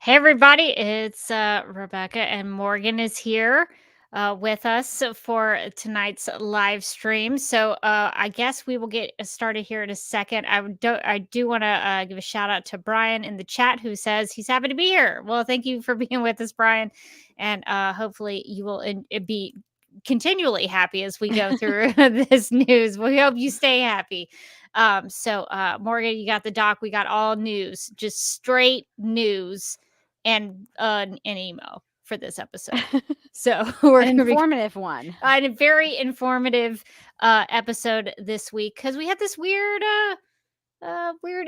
Hey everybody, it's Rebecca, and Morgan is here with us for tonight's live stream. So I guess we will get started here in a second. I do want to give a shout out to Brian in the chat who says he's happy to be here. Well, thank you for being with us, Brian, and hopefully you will be continually happy as we go through this news. We hope you stay happy. So Morgan, you got the doc. We got all news, just straight news. And an email for this episode. So we're an informative one. A very informative episode this week because we had this weird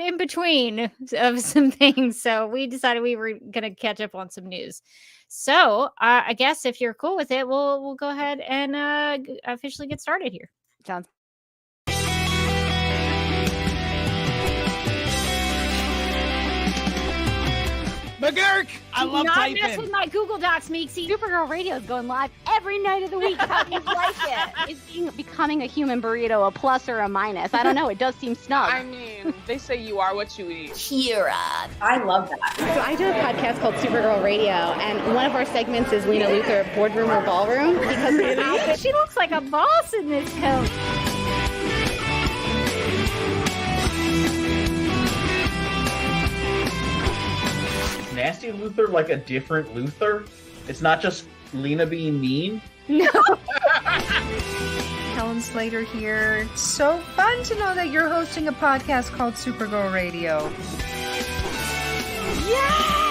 in between of some things. So we decided we were going to catch up on some news. So I guess if you're cool with it, we'll go ahead and officially get started here. Sounds McGurk! I love typing. Not mess with my Google Docs, Meeksy. Supergirl Radio is going live every night of the week. How do you like it? Is becoming a human burrito a plus or a minus? I don't know. It does seem snug. I mean, they say you are what you eat. Kira. I love that. So I do a podcast called Supergirl Radio, and one of our segments is Lena Luthor, Boardroom or Ballroom. Because she looks like a boss in this coat. Nasty Luthor like a different Luthor? It's not just Lena being mean? No. Helen Slater here. So fun to know that you're hosting a podcast called Supergirl Radio. Yeah!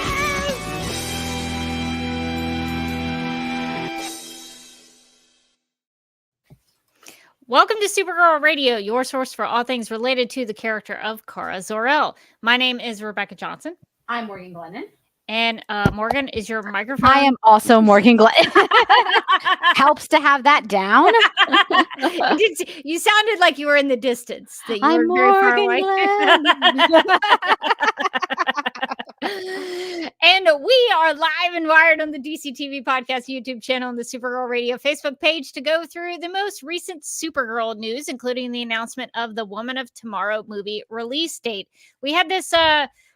Welcome to Supergirl Radio, your source for all things related to the character of Kara Zor-El. My name is Rebecca Johnson. I'm Morgan Glennon. And Morgan, is your microphone? I am also Morgan Glennon. Helps to have that down. You sounded like you were in the distance. That you I'm were very far away. And we are live and wired on the DC TV Podcast YouTube channel and the Supergirl Radio Facebook page to go through the most recent Supergirl news, including the announcement of the Woman of Tomorrow movie release date. We had this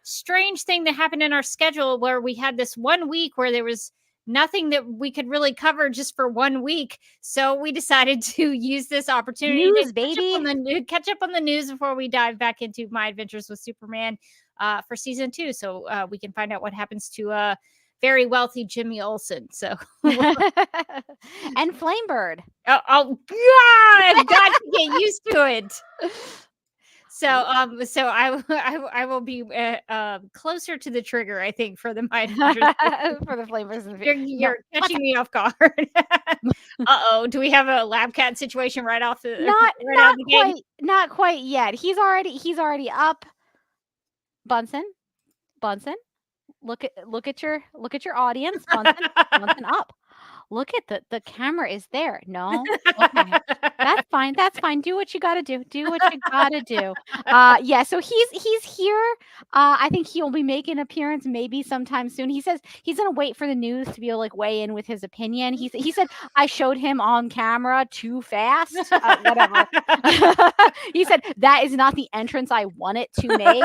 strange thing that happened in our schedule where we had this 1 week where there was nothing that we could really cover just for 1 week. So we decided to use this opportunity to catch up on the news before we dive back into My Adventures with Superman for season 2. So we can find out what happens to very wealthy Jimmy Olsen. So and Flamebird. Oh God, I've got to get used to it. So I will be closer to the trigger, I think, for the My for the flavors. You're catching me off guard. Do we have a lab cat situation right off the not quite yet. He's already up. Bunsen, look at your audience. Bunsen up. Look at the camera is there. No, okay. That's fine. Do what you got to do. Yeah. So he's here. I think he'll be making an appearance maybe sometime soon. He says he's gonna wait for the news to be able to weigh in with his opinion. He said I showed him on camera too fast. Whatever. He said that is not the entrance I want it to make.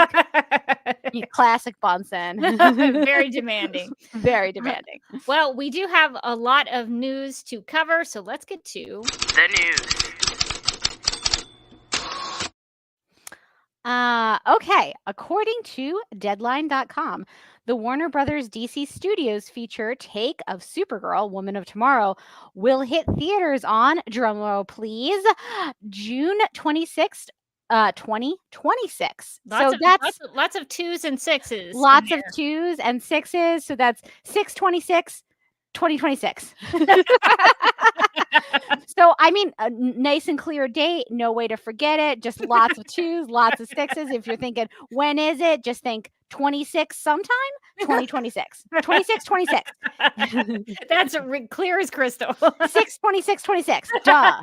Classic Bunsen. Very demanding. Very demanding. Well, we do have a lot of news to cover, so let's get to the news. Okay. According to Deadline.com, the Warner Brothers DC Studios feature take of Supergirl, Woman of Tomorrow, will hit theaters on, drumroll please, June 26th. 2026. Lots of 2s and 6s. Lots of 2s and 6s. So that's 6/26, 2026. So I mean, a nice and clear date. No way to forget it. Just lots of 2s, lots of 6s. If you're thinking, when is it? Just think 26 sometime. 2026. 26. That's clear as crystal. 6/26/26. Duh.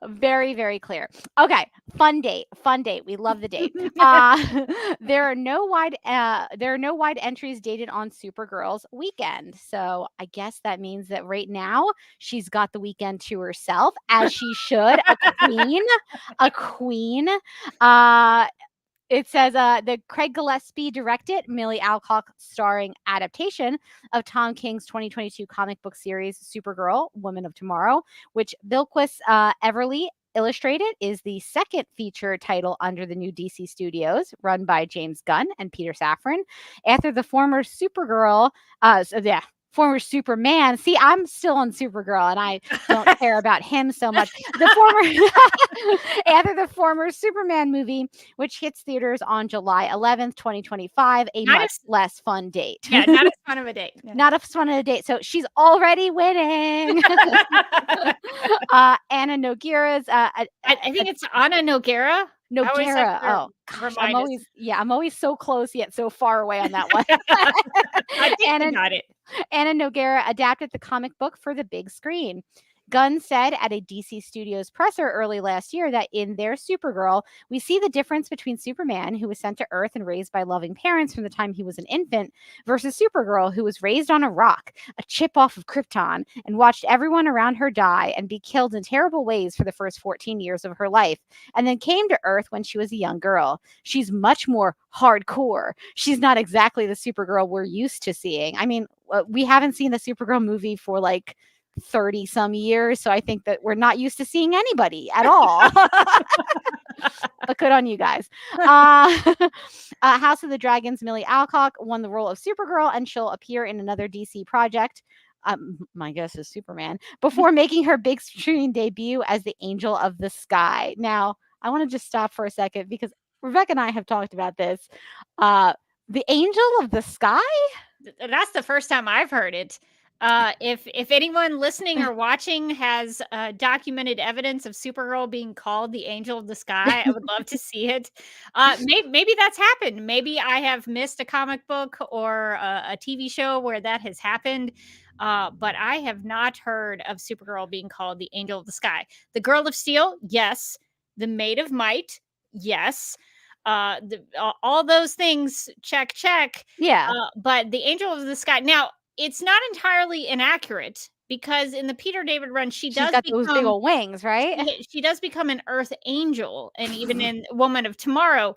Very, very clear. Okay, fun date. We love the date. There are no wide entries dated on Supergirl's weekend. So I guess that means that right now she's got the weekend to herself, as she should. A queen. It says the Craig Gillespie directed, Millie Alcock starring adaptation of Tom King's 2022 comic book series Supergirl, Woman of Tomorrow, which Bilquis Everly illustrated, is the second feature title under the new DC Studios, run by James Gunn and Peter Safran, after the former Supergirl. Former Superman. See, I'm still on Supergirl, and I don't care about him so much. After the former Superman movie, which hits theaters on July 11th, 2025, much less fun date. Yeah, not as fun of a date. Yeah. Not as fun of a date. So she's already winning. Anna Nogueira's. I think it's Anna Nogueira. Nogueira. Oh, gosh, I'm always so close yet so far away on that one. I think I got it. Anna Nogueira adapted the comic book for the big screen. Gunn said at a DC Studios presser early last year that in their Supergirl, we see the difference between Superman, who was sent to Earth and raised by loving parents from the time he was an infant, versus Supergirl, who was raised on a rock, a chip off of Krypton, and watched everyone around her die and be killed in terrible ways for the first 14 years of her life, and then came to Earth when she was a young girl. She's much more hardcore. She's not exactly the Supergirl we're used to seeing. I mean, we haven't seen the Supergirl movie for like 30 some years, so I think that we're not used to seeing anybody at all. But good on you guys. House of the Dragon's Millie Alcock won the role of Supergirl, and she'll appear in another DC project, my guess is Superman, before making her big screen debut as the Angel of the Sky. Now, I want to just stop for a second because Rebecca and I have talked about this. The Angel of the Sky? That's the first time I've heard it. If anyone listening or watching has documented evidence of Supergirl being called the Angel of the Sky, I would love to see it. Maybe that's happened. Maybe I have missed a comic book or a TV show where that has happened. But I have not heard of Supergirl being called the Angel of the Sky. The Girl of Steel, yes. The Maid of Might, yes. All those things, check, check. Yeah. But the Angel of the Sky. Now, it's not entirely inaccurate because in the Peter David run, She's got those big old wings, right? she does become an Earth Angel, and even in Woman of Tomorrow,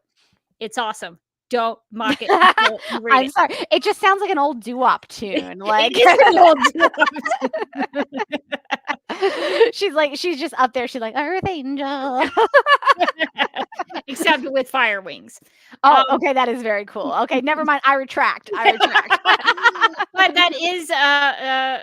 it's awesome. Don't mock it. I'm sorry. It just sounds like an old doo-wop tune. Like it is an old doo-wop. she's just up there. She's like Earth Angel, except with fire wings. Oh, okay, that is very cool. Okay, never mind. I retract. But that is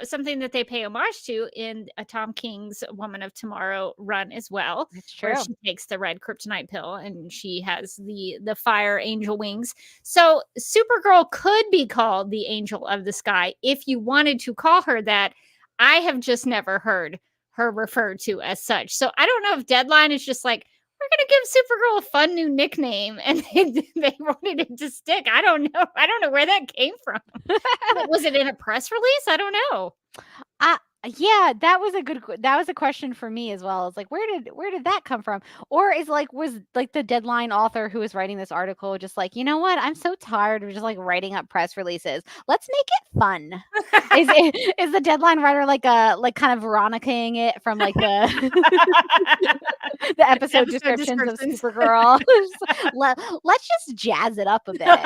something that they pay homage to in Tom King's Woman of Tomorrow run as well. That's true. Where she takes the red kryptonite pill and she has the fire angel wings. So Supergirl could be called the Angel of the Sky if you wanted to call her that. I have just never heard her referred to as such. So I don't know if Deadline is just like, we're going to give Supergirl a fun new nickname, and they wanted it to stick. I don't know. I don't know where that came from. Was it in a press release? I don't know. Yeah, that was a question for me as well. It's like, where did that come from? Or was the Deadline author who was writing this article just like, you know what? I'm so tired of just like writing up press releases. Let's make it fun. Is the Deadline writer like kind of Veronicaing it from like the the episode descriptions of Supergirl? Let's just jazz it up a bit.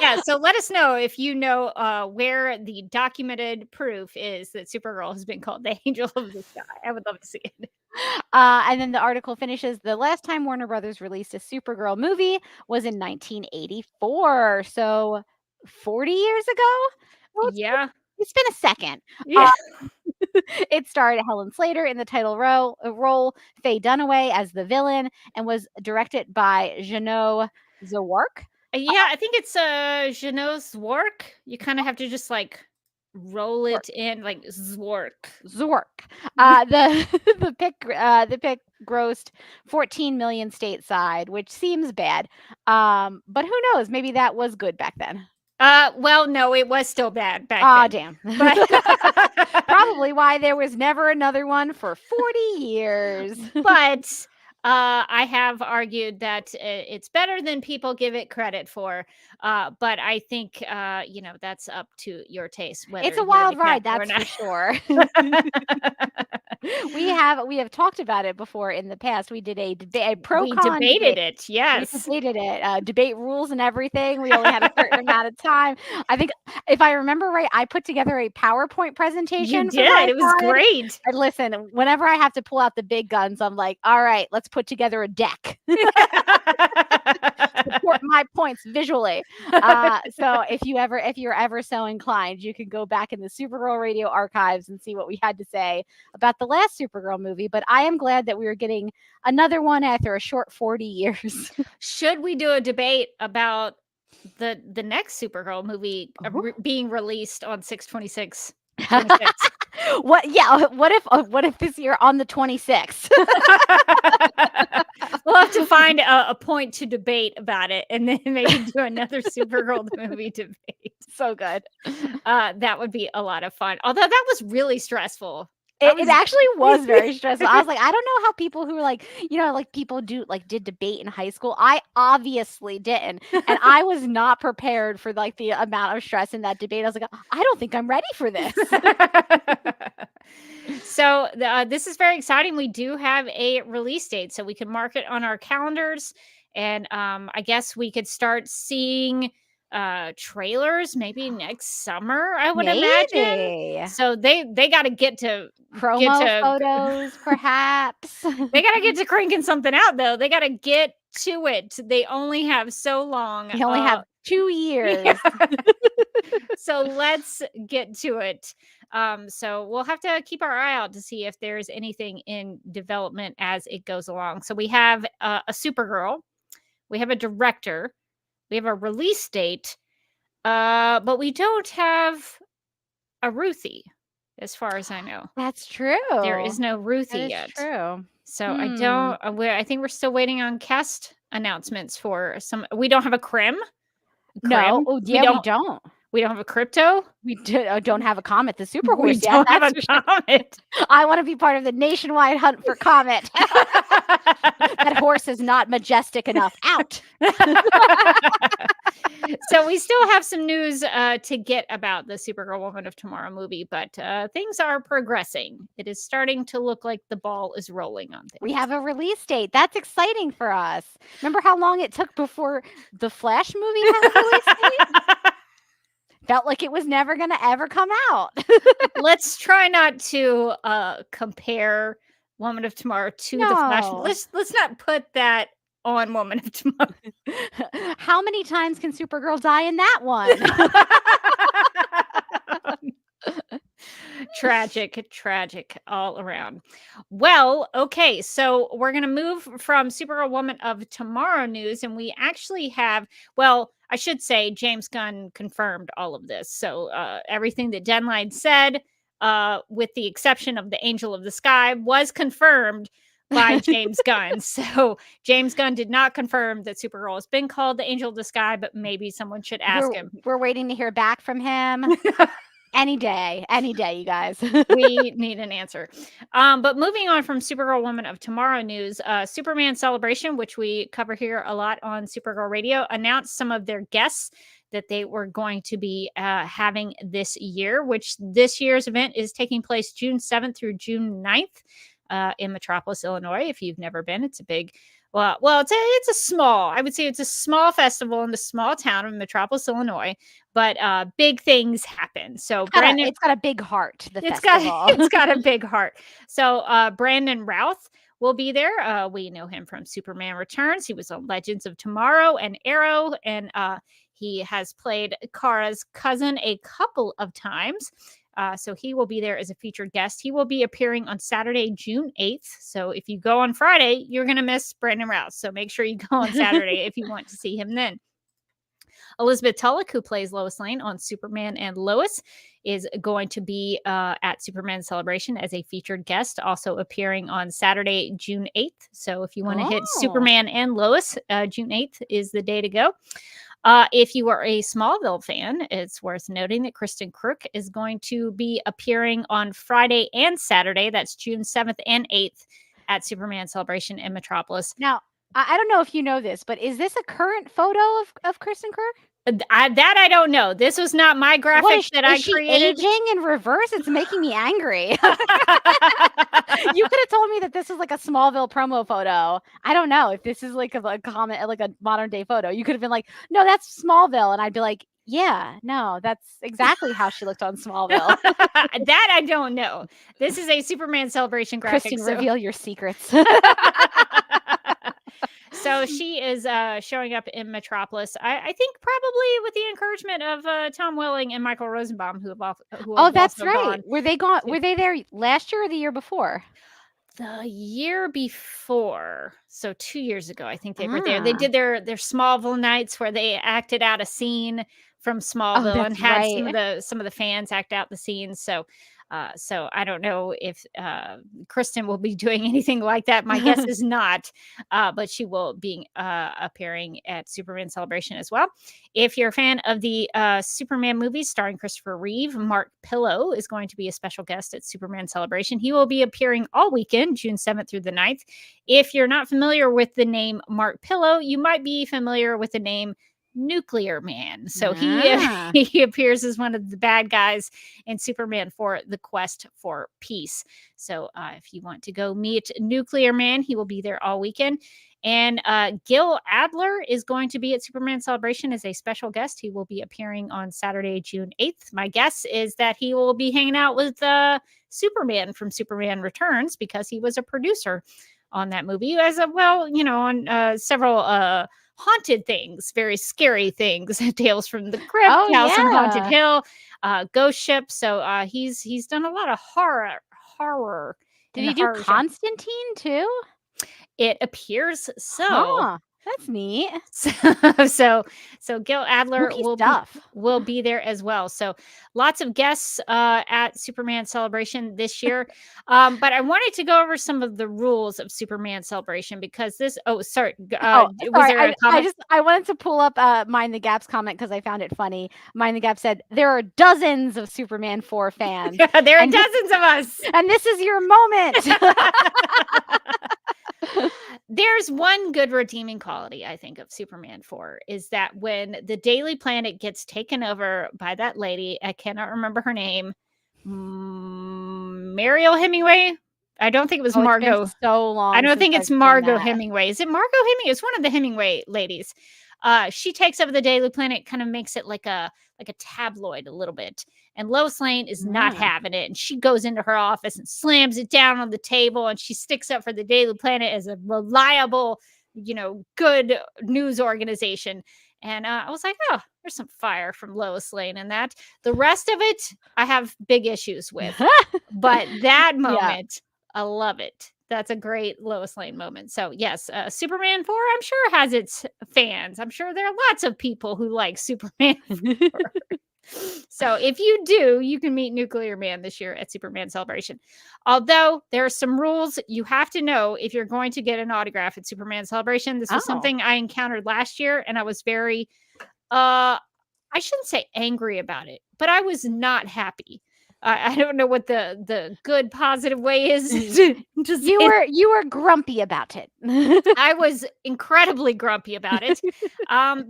Yeah, so let us know if you know where the documented proof is that Supergirl has been called the Angel of the Sky. I would love to see it. And then the article finishes, the last time Warner Brothers released a Supergirl movie was in 1984. So 40 years ago? Well, yeah. It's been a second. Yeah. It starred Helen Slater in the title role, Faye Dunaway as the villain, and was directed by 𝙎𝙪𝙥𝙚𝙧𝙧𝙦. Yeah, I think it's 𝙎𝙪𝙥𝙧𝙧𝙦. You kind of have to just like roll it in like Zwork. The pick grossed 14 million stateside, which seems bad. But who knows? Maybe that was good back then. Well, no, it was still bad back then. Damn. Probably why there was never another one for 40 years. But I have argued that it's better than people give it credit for. But I think, that's up to your taste. It's a wild ride, that's for sure. We have talked about it before in the past. We did a pro-con We debated it, yes. We debated it. Debate rules and everything. We only had a certain amount of time. I think, if I remember right, I put together a PowerPoint presentation. You did. It was great. And listen, whenever I have to pull out the big guns, I'm like, all right, let's put together a deck. Support my points visually. So if you're ever so inclined, you can go back in the Supergirl Radio archives and see what we had to say about the last Supergirl movie. But I am glad that we are getting another one after a short 40 years. Should we do a debate about the next Supergirl movie being released on 6/26? What if this year on the 26th? We'll have to find a point to debate about it, and then maybe do another Supergirl movie debate. So good. That would be a lot of fun. Although that was really stressful. It actually was very stressful. I was like, I don't know how people who people did debate in high school. I obviously didn't. And I was not prepared for like the amount of stress in that debate. I was like, I don't think I'm ready for this. So this is very exciting. We do have a release date, so we can mark it on our calendars. And I guess we could start seeing trailers maybe next summer, I would imagine. So they got to get to promo photos, perhaps. They got to get to cranking something out, though. They got to get to it. They only have so long. They only have 2 years. Yeah. So let's get to it. So we'll have to keep our eye out to see if there's anything in development as it goes along. So we have a Supergirl. We have a director. We have a release date. But we don't have a Ruthie, as far as I know. That's true. There is no That Ruthie is yet. true. So I don't. I think we're still waiting on cast announcements for some. We don't have a Krim. No. Krim. Oh, We yeah, we don't. don't. We don't have a Crypto. We don't have a Comet the Super We Horse yet. don't have That's a for sure. Comet. I want to be part of the nationwide hunt for Comet. That horse is not majestic enough. Out. So we still have some news to get about the Supergirl Woman of Tomorrow movie, but things are progressing. It is starting to look like the ball is rolling on things. We have a release date. That's exciting for us. Remember how long it took before the Flash movie had a release date? Felt like it was never going to ever come out. Let's try not to compare Woman of Tomorrow to the Flash. No. Let's not put that on Woman of Tomorrow. How many times can Supergirl die in that one? Tragic all around. Well, okay, so we're going to move from Supergirl Woman of Tomorrow news, and we actually have, well, I should say James Gunn confirmed all of this. So everything that Deadline said, with the exception of the Angel of the Sky, was confirmed by James Gunn. So James Gunn did not confirm that Supergirl has been called the Angel of the Sky, but maybe someone should ask him. We're waiting to hear back from him. Any day, you guys. We need an answer. But moving on from Supergirl Woman of Tomorrow news, Superman Celebration, which we cover here a lot on Supergirl Radio, announced some of their guests that they were going to be having this year, which this year's event is taking place June 7th through June 9th in Metropolis, Illinois. If you've never been, it's a big... Well, it's a small, I would say it's a small festival in the small town of Metropolis, Illinois, but big things happen. So it's got a big heart, the festival. It's got a big heart. So Brandon Routh will be there. We know him from Superman Returns. He was on Legends of Tomorrow and Arrow, and he has played Kara's cousin a couple of times. So he will be there as a featured guest. He will be appearing on Saturday, June 8th. So if you go on Friday, you're going to miss Brandon Routh. So make sure you go on Saturday if you want to see him then. Elizabeth Tulloch, who plays Lois Lane on Superman and Lois, is going to be at Superman Celebration as a featured guest, also appearing on Saturday, June 8th. So if you want to hit Superman and Lois, June 8th is the day to go. If you are a Smallville fan, it's worth noting that Kristen Crook is going to be appearing on Friday and Saturday. That's June 7th and 8th at Superman Celebration in Metropolis. Now, I don't know if you know this, but is this a current photo of Kristen Crook? That I don't know. This was not my graphic that I created. Is she aging in reverse? It's making me angry. You could have told me that this is like a Smallville promo photo. I don't know if this is like a comment, like a modern day photo. You could have been like, no, that's Smallville. And I'd be like, yeah, no, that's exactly how she looked on Smallville. That I don't know. This is a Superman Celebration graphic. Kristen, reveal your secrets. So she is showing up in Metropolis. I think probably with the encouragement of Tom Welling and Michael Rosenbaum, who have that's also right. gone. Were they there last year or the year before? The year before, so 2 years ago, I think they were there. They did their Smallville nights where they acted out a scene from Smallville and had some of the fans act out the scenes. So I don't know if Kristen will be doing anything like that. My guess is not, but she will be appearing at Superman Celebration as well. If you're a fan of the Superman movies starring Christopher Reeve, Mark Pillow is going to be a special guest at Superman Celebration. He will be appearing all weekend, June 7th through the 9th. If you're not familiar with the name Mark Pillow, you might be familiar with the name Nuclear Man. So he appears as one of the bad guys in Superman for the Quest for Peace. So if you want to go meet Nuclear Man, he will be there all weekend. And Gil Adler is going to be at Superman Celebration as a special guest. He will be appearing on Saturday, June 8th. My guess is that he will be hanging out with Superman from Superman Returns because he was a producer on that movie as on several haunted things, very scary things, Tales from the Crypt, House on Haunted Hill, Ghost Ship. So he's done a lot of horror. Did he do Constantine too? It appears so. That's neat. So Gil Adler Spooky stuff. will be there as well. So lots of guests at Superman Celebration this year. But I wanted to go over some of the rules of Superman Celebration because this. Oh, sorry. Was Sorry, there a comment? I wanted to pull up Mind the Gap's comment because I found it funny. Mind the Gap said there are dozens of Superman 4 fans. There are dozens of us, and this is your moment. There's one good redeeming quality, I think, of Superman 4 is that when the Daily Planet gets taken over by that lady, I cannot remember her name, Mariel Hemingway. I don't think it was Margot. It's been so long. I don't think since it's I've seen Margot that. Hemingway. Is it Margot Hemingway? It's one of the Hemingway ladies. She takes over the Daily Planet, kind of makes it like a tabloid a little bit. And Lois Lane is not having it. And she goes into her office and slams it down on the table. And she sticks up for the Daily Planet as a reliable, good news organization. And I was like, oh, there's some fire from Lois Lane in that. The rest of it, I have big issues with. But that moment, I love it. That's a great Lois Lane moment. So yes, Superman 4, I'm sure has its fans. I'm sure there are lots of people who like Superman 4. So if you do, you can meet Nuclear Man this year at Superman Celebration. Although there are some rules you have to know if you're going to get an autograph at Superman Celebration. This was something I encountered last year, and I was very, I shouldn't say angry about it, but I was not happy. I don't know what the good positive way is. You were grumpy about it. I was incredibly grumpy about it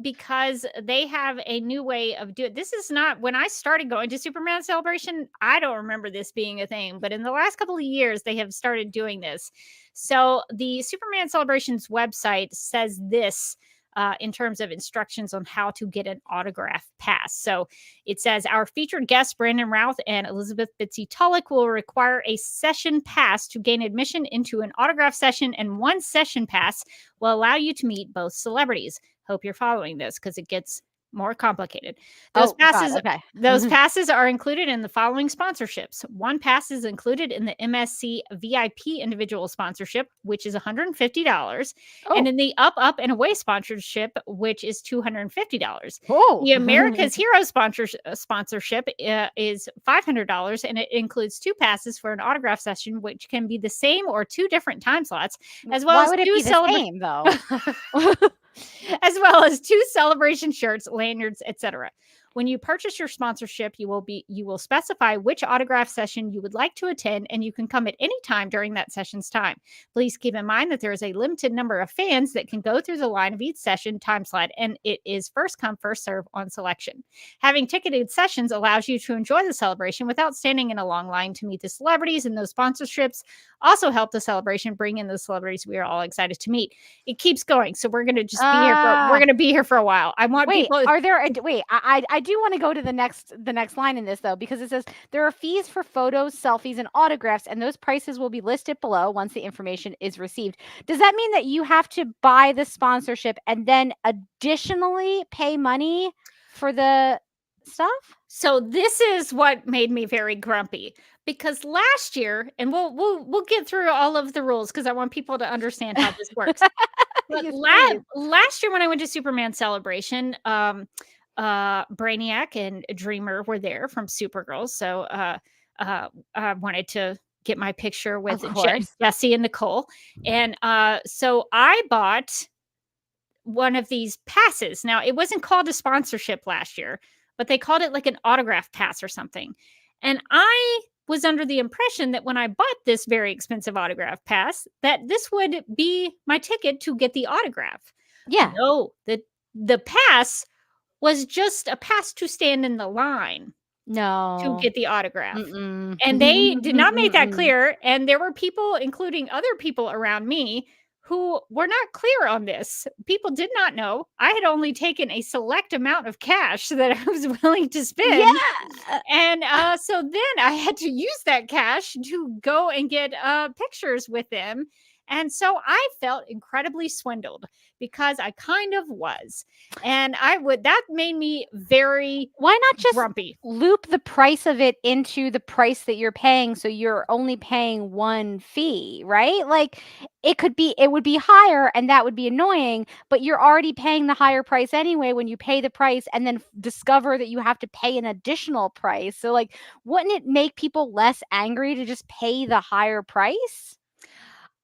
because they have a new way of doing. This is not when I started going to Superman Celebration. I don't remember this being a thing, but in the last couple of years, they have started doing this. So the Superman Celebrations website says this. In terms of instructions on how to get an autograph pass. So it says our featured guests, Brandon Routh and Elizabeth Bitsy Tulloch, will require a session pass to gain admission into an autograph session, and one session pass will allow you to meet both celebrities. Hope you're following this because it gets more complicated. Those passes are included in the following sponsorships. One pass is included in the MSC VIP individual sponsorship, which is $150, and in the Up and Away sponsorship, which is $250. The America's Hero sponsorship is $500, and it includes 2 passes for an autograph session, which can be the same or 2 different time slots, as well as 2 same though. as well as 2 celebration shirts, lanyards, etc. When you purchase your sponsorship, you will specify which autograph session you would like to attend, and you can come at any time during that session's time. Please keep in mind that there is a limited number of fans that can go through the line of each session time slot, and it is first come, first serve on selection. Having ticketed sessions allows you to enjoy the celebration without standing in a long line to meet the celebrities, and those sponsorships also help the celebration bring in the celebrities we are all excited to meet. It keeps going, so we're going to just be here. We're going to be here for a while. I want people. Are there? I do want to go to the next line in this though, because it says there are fees for photos, selfies, and autographs, and those prices will be listed below once the information is received. Does that mean that you have to buy the sponsorship and then additionally pay money for the stuff? So this is what made me very grumpy, because last year, and we'll get through all of the rules because I want people to understand how this works. But last year when I went to Superman Celebration, Brainiac and Dreamer were there from Supergirl. So I wanted to get my picture with Jesse and Nicole. And so I bought one of these passes. Now, it wasn't called a sponsorship last year, but they called it like an autograph pass or something. And I was under the impression that when I bought this very expensive autograph pass, that this would be my ticket to get the autograph. Yeah. No, the pass was just a pass to stand in the line. No. To get the autograph. And they did not make that clear. And there were people, including other people around me, who were not clear on this. People did not know. I had only taken a select amount of cash that I was willing to spend. Yeah. And so then I had to use that cash to go and get pictures with them. And so I felt incredibly swindled because I kind of was. And that made me very Why not just grumpy. loop the price of it into the price that you're paying, so you're only paying one fee, right? Like it would be higher, and that would be annoying, but you're already paying the higher price anyway when you pay the price and then discover that you have to pay an additional price. So like, wouldn't it make people less angry to just pay the higher price?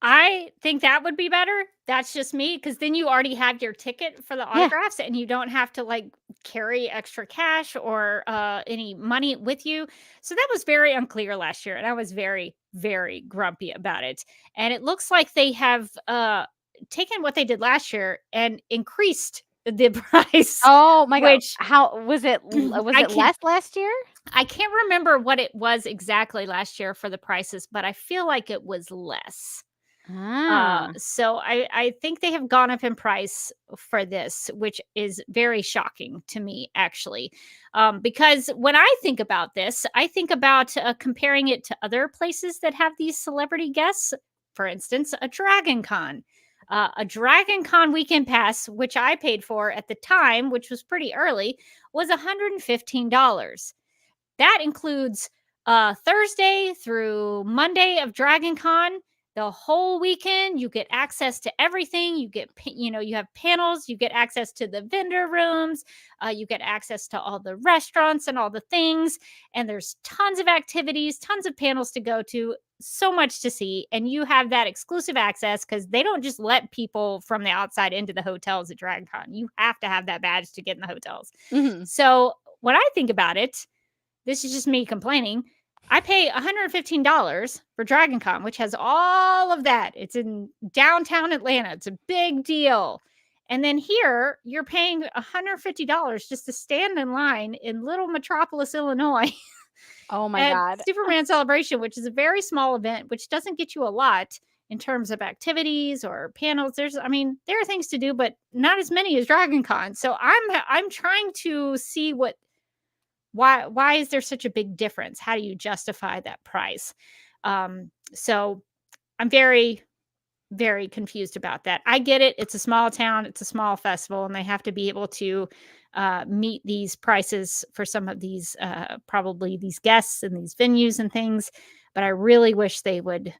I think that would be better. That's just me, because then you already have your ticket for the Yeah. autographs and you don't have to like carry extra cash or any money with you. So that was very unclear last year, and I was very, very grumpy about it. And it looks like they have taken what they did last year and increased the price, Oh my God. which How was it? Was I it can't less last year? I can't remember what it was exactly last year for the prices, but I feel like it was less. Ah. So I think they have gone up in price for this, which is very shocking to me, actually. Because when I think about this, I think about comparing it to other places that have these celebrity guests. For instance, a Dragon Con. A Dragon Con weekend pass, which I paid for at the time, which was pretty early, was $115. That includes Thursday through Monday of Dragon Con. The whole weekend, you get access to everything. You get, you have panels. You get access to the vendor rooms. You get access to all the restaurants and all the things. And there's tons of activities, tons of panels to go to, so much to see. And you have that exclusive access because they don't just let people from the outside into the hotels at Dragon Con. You have to have that badge to get in the hotels. Mhm. So when I think about it, this is just me complaining. I pay $115 for Dragon Con, which has all of that. It's in downtown Atlanta. It's a big deal. And then here, you're paying $150 just to stand in line in Little Metropolis, Illinois Oh my at God. Superman Celebration, which is a very small event, which doesn't get you a lot in terms of activities or panels. There are things to do, but not as many as Dragon Con. So I'm trying to see why is there such a big difference? How do you justify that price? So I'm very, very confused about that. I get it. It's a small town. It's a small festival, and they have to be able to meet these prices for some of these, probably these guests and these venues and things. But I really wish they would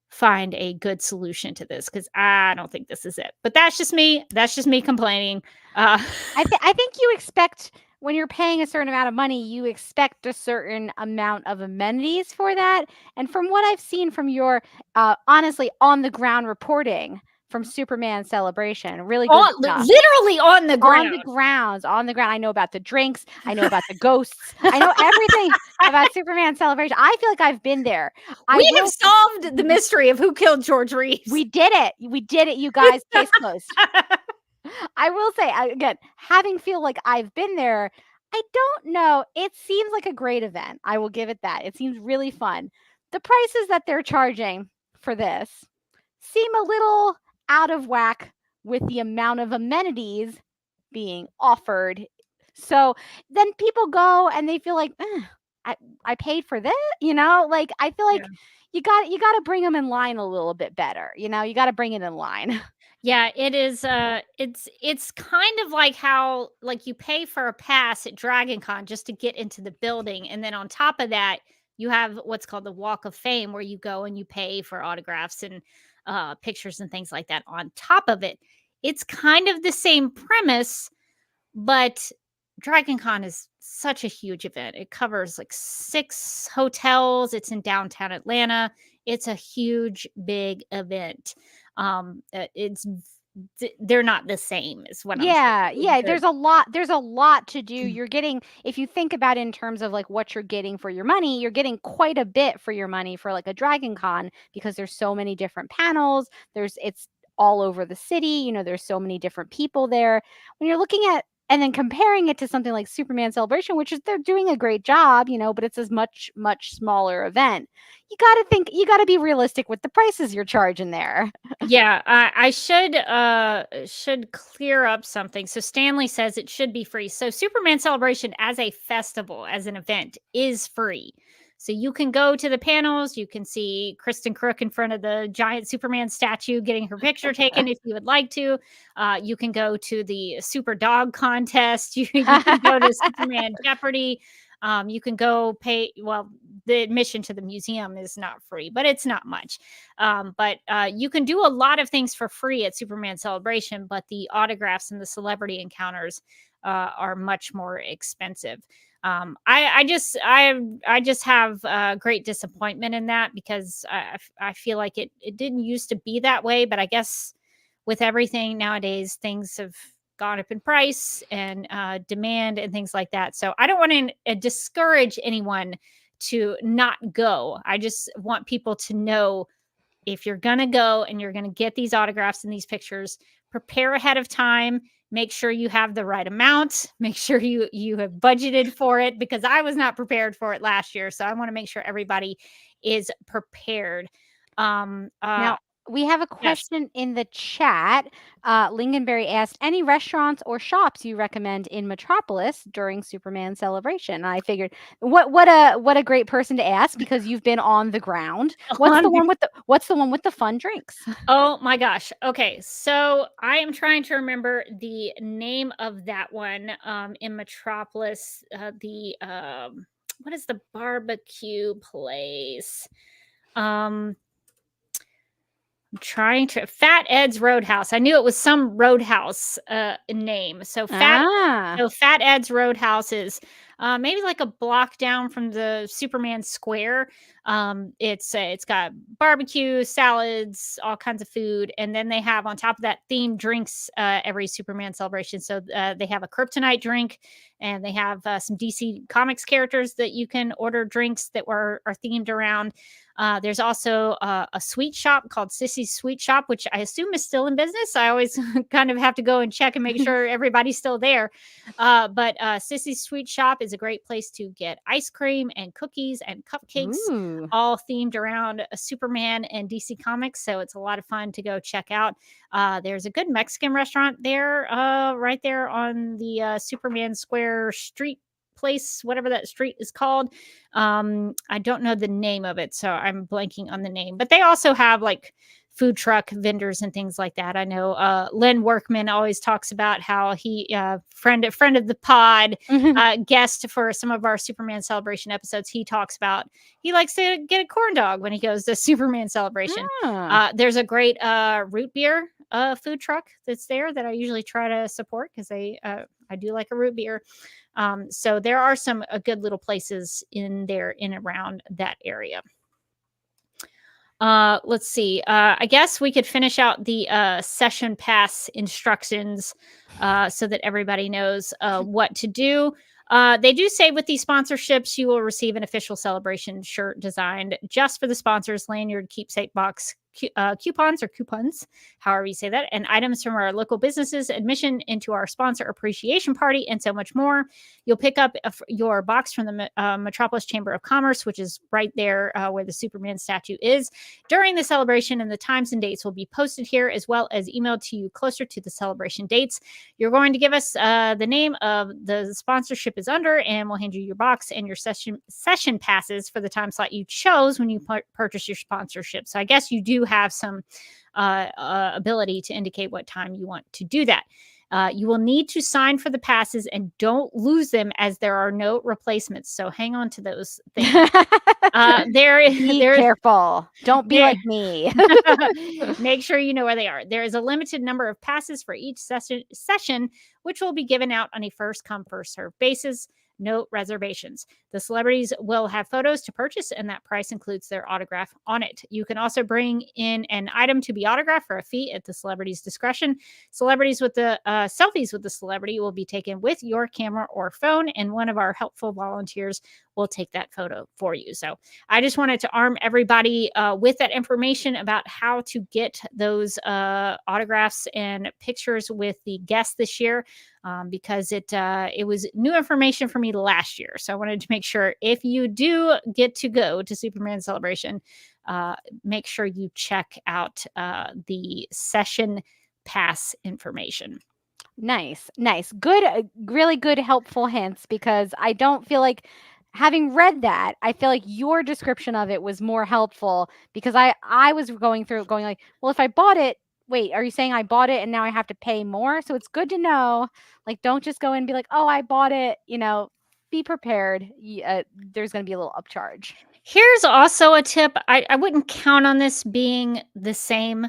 find a good solution to this, because I don't think this is it. But that's just me. That's just me complaining. I think you expect, when you're paying a certain amount of money, you expect a certain amount of amenities for that. And from what I've seen from your honestly on the ground reporting from Superman Celebration, really good stuff. Literally on the ground. On the ground. I know about the drinks. I know about the ghosts. I know everything about Superman Celebration. I feel like I've been there. We have solved the mystery of who killed George Reeves. We did it. We did it, you guys. Case closed. I will say, again, having feel like I've been there, I don't know. It seems like a great event. I will give it that. It seems really fun. The prices that they're charging for this seem a little out of whack with the amount of amenities being offered. So then people go and they feel like, I paid for this, like I feel like you got to bring them in line a little bit better. You got to bring it in line. Yeah, it is. It's kind of like how you pay for a pass at Dragon Con just to get into the building, and then on top of that, you have what's called the Walk of Fame, where you go and you pay for autographs and pictures and things like that. On top of it, it's kind of the same premise, but Dragon Con is such a huge event. It covers like 6 hotels. It's in downtown Atlanta. It's a huge, big event. They're not the same is what I'm saying. Yeah. There's a lot to do. You're getting, if you think about it in terms of like what you're getting for your money, you're getting quite a bit for your money for like a Dragon Con, because there's so many different panels. It's all over the city. There's so many different people there. When you're looking at and then comparing it to something like Superman Celebration, which is, they're doing a great job, but it's a much, much smaller event. You got to be realistic with the prices you're charging there. Yeah, I should clear up something. So Stanley says it should be free. So Superman Celebration as a festival, as an event, is free. So you can go to the panels. You can see Kristen Crook in front of the giant Superman statue getting her picture taken if you would like to. You can go to the Super Dog contest. You can go to Superman Jeopardy. You can go pay. Well, the admission to the museum is not free, but it's not much. But you can do a lot of things for free at Superman Celebration, but the autographs and the celebrity encounters are much more expensive. I just have great disappointment in that because I feel like it didn't used to be that way, but I guess with everything nowadays, things have gone up in price and demand and things like that. So I don't want to discourage anyone to not go. I just want people to know, if you're going to go and you're going to get these autographs and these pictures, prepare ahead of time. Make sure you have the right amount. Make sure you have budgeted for it, because I was not prepared for it last year. So I want to make sure everybody is prepared. Now, we have a Yes. question in the chat. Lingonberry asked, any restaurants or shops you recommend in Metropolis during Superman Celebration? I figured, what a great person to ask, because you've been on the ground. What's the one with the fun drinks? Oh my gosh. Okay. So I am trying to remember the name of that one in Metropolis. What is the barbecue place? I'm trying to Fat Ed's Roadhouse. I knew it was some roadhouse name. So Fat Ed's Roadhouse is maybe like a block down from the Superman Square. It's got barbecue, salads, all kinds of food, and then they have on top of that themed drinks every Superman Celebration. So they have a kryptonite drink, and they have some DC Comics characters that you can order drinks that are themed around. There's also a sweet shop called Sissy's Sweet Shop, which I assume is still in business. I always kind of have to go and check and make sure everybody's still there. But Sissy's Sweet Shop is a great place to get ice cream and cookies and cupcakes, all themed around Superman and DC Comics. So it's a lot of fun to go check out. There's a good Mexican restaurant there, right there on the Superman Square street place, whatever that street is called. I don't know the name of it, so I'm blanking on the name. But they also have like food truck vendors and things like that. I know Len Workman always talks about how he friend of the pod, guest for some of our Superman Celebration episodes. He talks about he likes to get a corn dog when he goes to Superman Celebration. There's a great root beer food truck that's there that I usually try to support, because I do like a root beer. So there are some good little places in there in around that area. Let's see. I guess we could finish out the session pass instructions so that everybody knows what to do. They do say with these sponsorships, you will receive an official Celebration shirt designed just for the sponsors, lanyard, keepsake box, coupons, however you say that, and items from our local businesses, admission into our sponsor appreciation party, and so much more. You'll pick up your box from the Metropolis Chamber of Commerce, which is right there where the Superman statue is, during the celebration, and the times and dates will be posted here, as well as emailed to you closer to the celebration dates. You're going to give us the name of the sponsorship is under, and we'll hand you your box and your session passes for the time slot you chose when you purchase your sponsorship. So I guess you do have some ability to indicate what time you want to do that. You will need to sign for the passes, and don't lose them, as there are no replacements. So hang on to those things. Be careful. Don't be like me. Make sure you know where they are. There is a limited number of passes for each session, which will be given out on a first come, first served basis. No reservations. The celebrities will have photos to purchase, and that price includes their autograph on it. You can also bring in an item to be autographed for a fee at the celebrity's discretion. Celebrities with the selfies with the celebrity will be taken with your camera or phone, and one of our helpful volunteers will take that photo for you. So I just wanted to arm everybody with that information about how to get those autographs and pictures with the guests this year, because it was new information for me last year. So I wanted to make sure, if you do get to go to Superman Celebration, make sure you check out the session pass information. Nice. Good, really good, helpful hints, because I don't feel like having read that, I feel like your description of it was more helpful because I was going through it going like, well, if I bought it, wait, are you saying I bought it and now I have to pay more? So it's good to know, like, don't just go in and be like, oh, I bought it, be prepared. There's going to be a little upcharge. Here's also a tip. I wouldn't count on this being the same,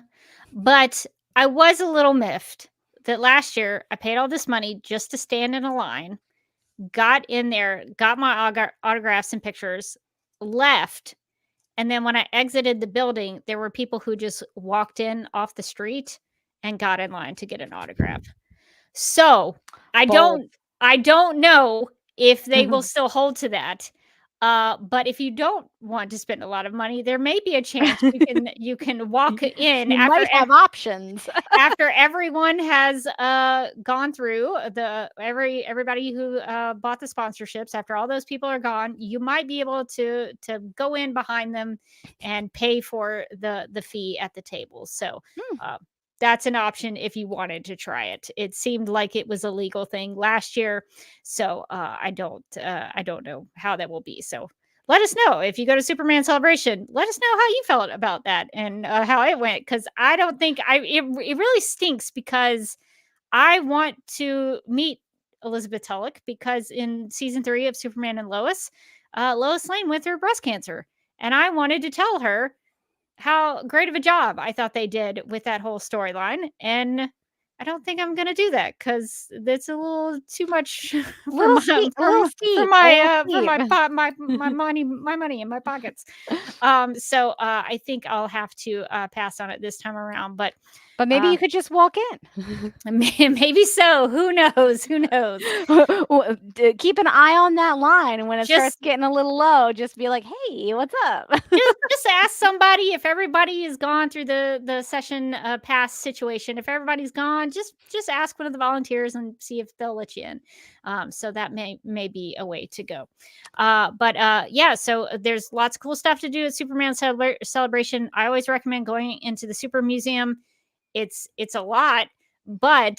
but I was a little miffed that last year I paid all this money just to stand in a line, got in there, got my autographs and pictures, left. And then when I exited the building, there were people who just walked in off the street and got in line to get an autograph. So I Bold. don't know if they will still hold to that. But if you don't want to spend a lot of money, there may be a chance you can walk in You after might have options. after everyone has gone through everybody who bought the sponsorships. After all those people are gone, you might be able to go in behind them and pay for the fee at the table. So that's an option if you wanted to try it. It seemed like it was a legal thing last year, so I don't know how that will be. So let us know if you go to Superman Celebration. Let us know how you felt about that and how it went, because I don't think it really stinks, because I want to meet Elizabeth Tulloch, because in season 3 of Superman and Lois, Lois Lane went through breast cancer, and I wanted to tell her how great of a job I thought they did with that whole storyline. And I don't think I'm going to do that, because that's a little too much for my money in my pockets. So I think I'll have to pass on it this time around. But maybe you could just walk in. Maybe so. Who knows? Who knows? Keep an eye on that line, and when it starts getting a little low, just be like, "Hey, what's up?" just ask somebody if everybody has gone through the session pass situation. If everybody's gone, just ask one of the volunteers and see if they'll let you in. So that may be a way to go. But yeah, so there's lots of cool stuff to do at Superman Celebration. I always recommend going into the Super Museum. It's a lot, but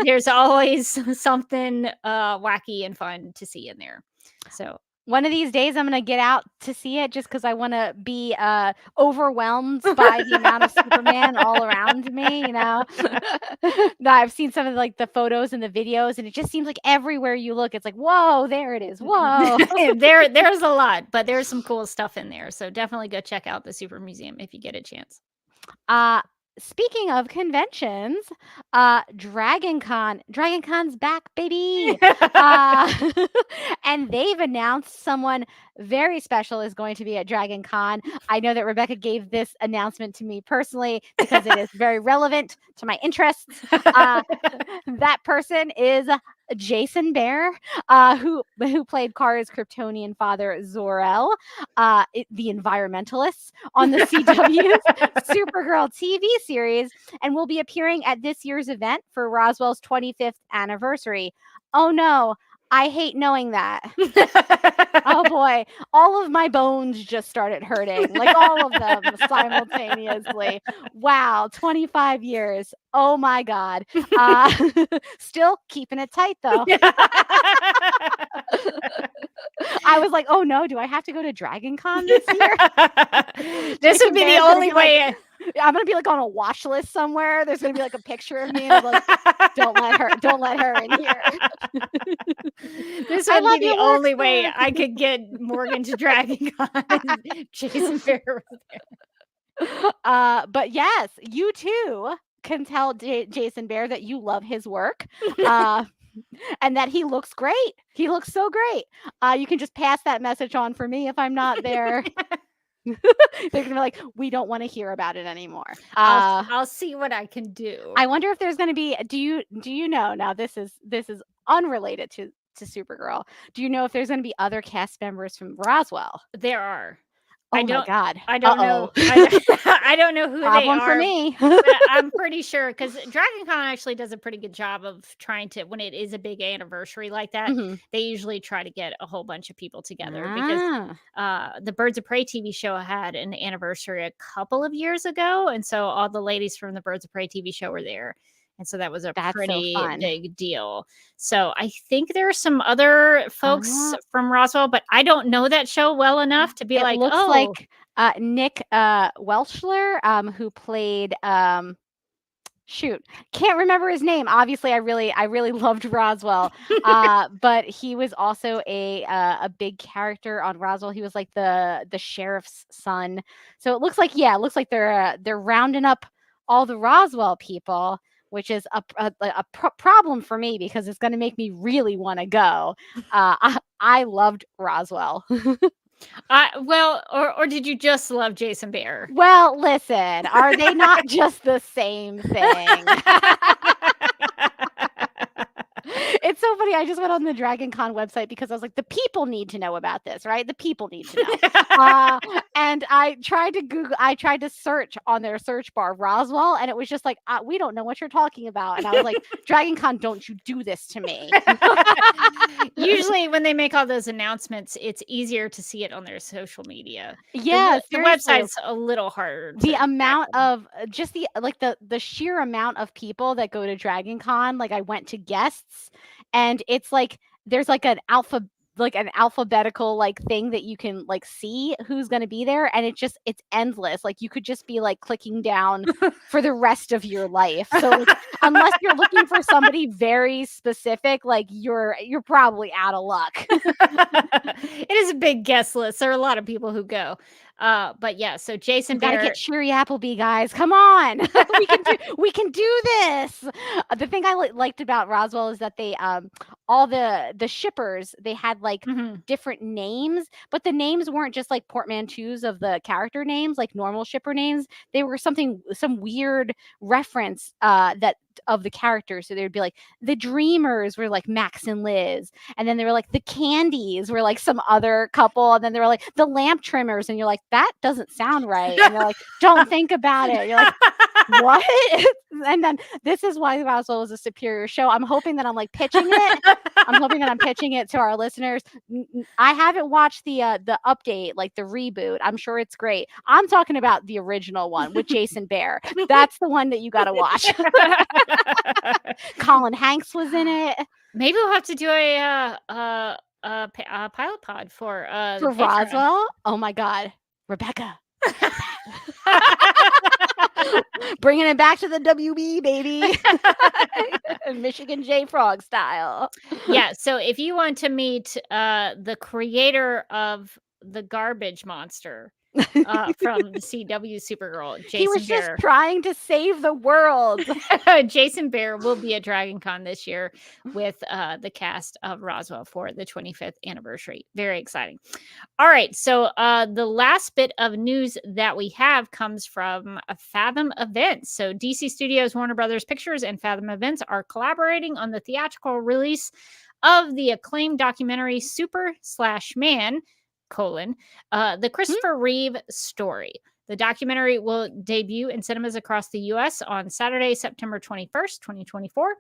there's always something wacky and fun to see in there. So one of these days I'm going to get out to see it, just because I want to be overwhelmed by the amount of Superman all around me, No, I've seen some of the photos and the videos, and it just seems like everywhere you look, it's like, whoa, there it is. Whoa. There's a lot, but there's some cool stuff in there. So definitely go check out the Super Museum if you get a chance. Speaking of conventions, DragonCon's back, baby. And they've announced someone very special is going to be at DragonCon. I know that Rebecca gave this announcement to me personally because it is very relevant to my interests. That person is Jason Behr, who played Kara's Kryptonian father, Zor-El, the environmentalists on the CW's Supergirl TV series, and will be appearing at this year's event for Roswell's 25th anniversary. Oh no, I hate knowing that. Oh boy, all of my bones just started hurting, like all of them simultaneously. Wow, 25 years. Oh my God. Still keeping it tight though. I was like, oh no, do I have to go to DragonCon this year? This would be the only way. I'm gonna be on a watch list somewhere. There's gonna be a picture of me, and don't let her in here. This would be the only way I could get Morgan to DragonCon. Jason Behr was there. But yes, you too can tell Jason Behr that you love his work. And that he looks great. He looks so great. You can just pass that message on for me if I'm not there. They're gonna be like, we don't want to hear about it anymore. I'll see what I can do. I wonder if there's gonna be. Do you know? Now this is unrelated to Supergirl. Do you know if there's gonna be other cast members from Roswell? There are. Oh my God! I don't know. I don't know who Problem they are. For me. But I'm pretty sure, because DragonCon actually does a pretty good job of trying to, when it is a big anniversary like that, they usually try to get a whole bunch of people together. Because the Birds of Prey TV show had an anniversary a couple of years ago, and so all the ladies from the Birds of Prey TV show were there. And so that was a That's so pretty fun. big deal. So I think there are some other folks from Roswell, but I don't know that show well enough to be It like, looks oh, like Nick Welchler, who played shoot, can't remember his name. Obviously, I really loved Roswell. But he was also a big character on Roswell. He was like the sheriff's son. So it looks like they're rounding up all the Roswell people, which is a problem for me because it's going to make me really want to go. I loved Roswell. well, or did you just love Jason Bear? Well, listen, are they not just the same thing? It's so funny. I just went on the Dragon Con website because I was like, the people need to know about this, right? The people need to know. And I tried to search on their search bar Roswell, and it was just like, we don't know what you're talking about. And I was like, Dragon Con, don't you do this to me. Usually when they make all those announcements, it's easier to see it on their social media. Yeah, the website's a little harder. The amount of just the sheer amount of people that go to Dragon Con, like I went to guests, and it's like there's like an alphabetical like thing that you can like see who's going to be there, and it's endless. Like you could just be like clicking down for the rest of your life. So like, unless you're looking for somebody very specific, like you're probably out of luck. It is a big guest list. There are a lot of people who go. But yeah, so Jason Bear, gotta get Cheery Appleby, guys. Come on. we can do this. The thing I liked about Roswell is that they all the shippers, they had like different names, but the names weren't just like portmanteaus of the character names, like normal shipper names. They were some weird reference that of the characters. So they would be like the Dreamers were like Max and Liz, and then they were like the Candies were like some other couple, and then they were like the Lamp Trimmers, and you're like, that doesn't sound right. And they're like, don't think about it. You're like, what? And then this is why Roswell is a superior show. I'm hoping that I'm like pitching it. I'm hoping that I'm pitching it to our listeners. I haven't watched the update, like the reboot. I'm sure it's great. I'm talking about the original one with Jason Bear. That's the one that you got to watch. Colin Hanks was in it. Maybe we'll have to do a pilot pod for Roswell. Oh my God, Rebecca. Bringing it back to the WB, baby. Michigan J Frog style. Yeah, so if you want to meet the creator of the garbage monster from the CW Supergirl, Jason he was Bear. Just trying to save the world. Jason Bear will be at Dragon Con this year with the cast of Roswell for the 25th anniversary. Very exciting. All right, so the last bit of news that we have comes from Fathom Events. So DC Studios, Warner Brothers Pictures, and Fathom Events are collaborating on the theatrical release of the acclaimed documentary Super/Man: the Christopher Reeve story. The documentary will debut in cinemas across the U.S. on Saturday, September 21st, 2024.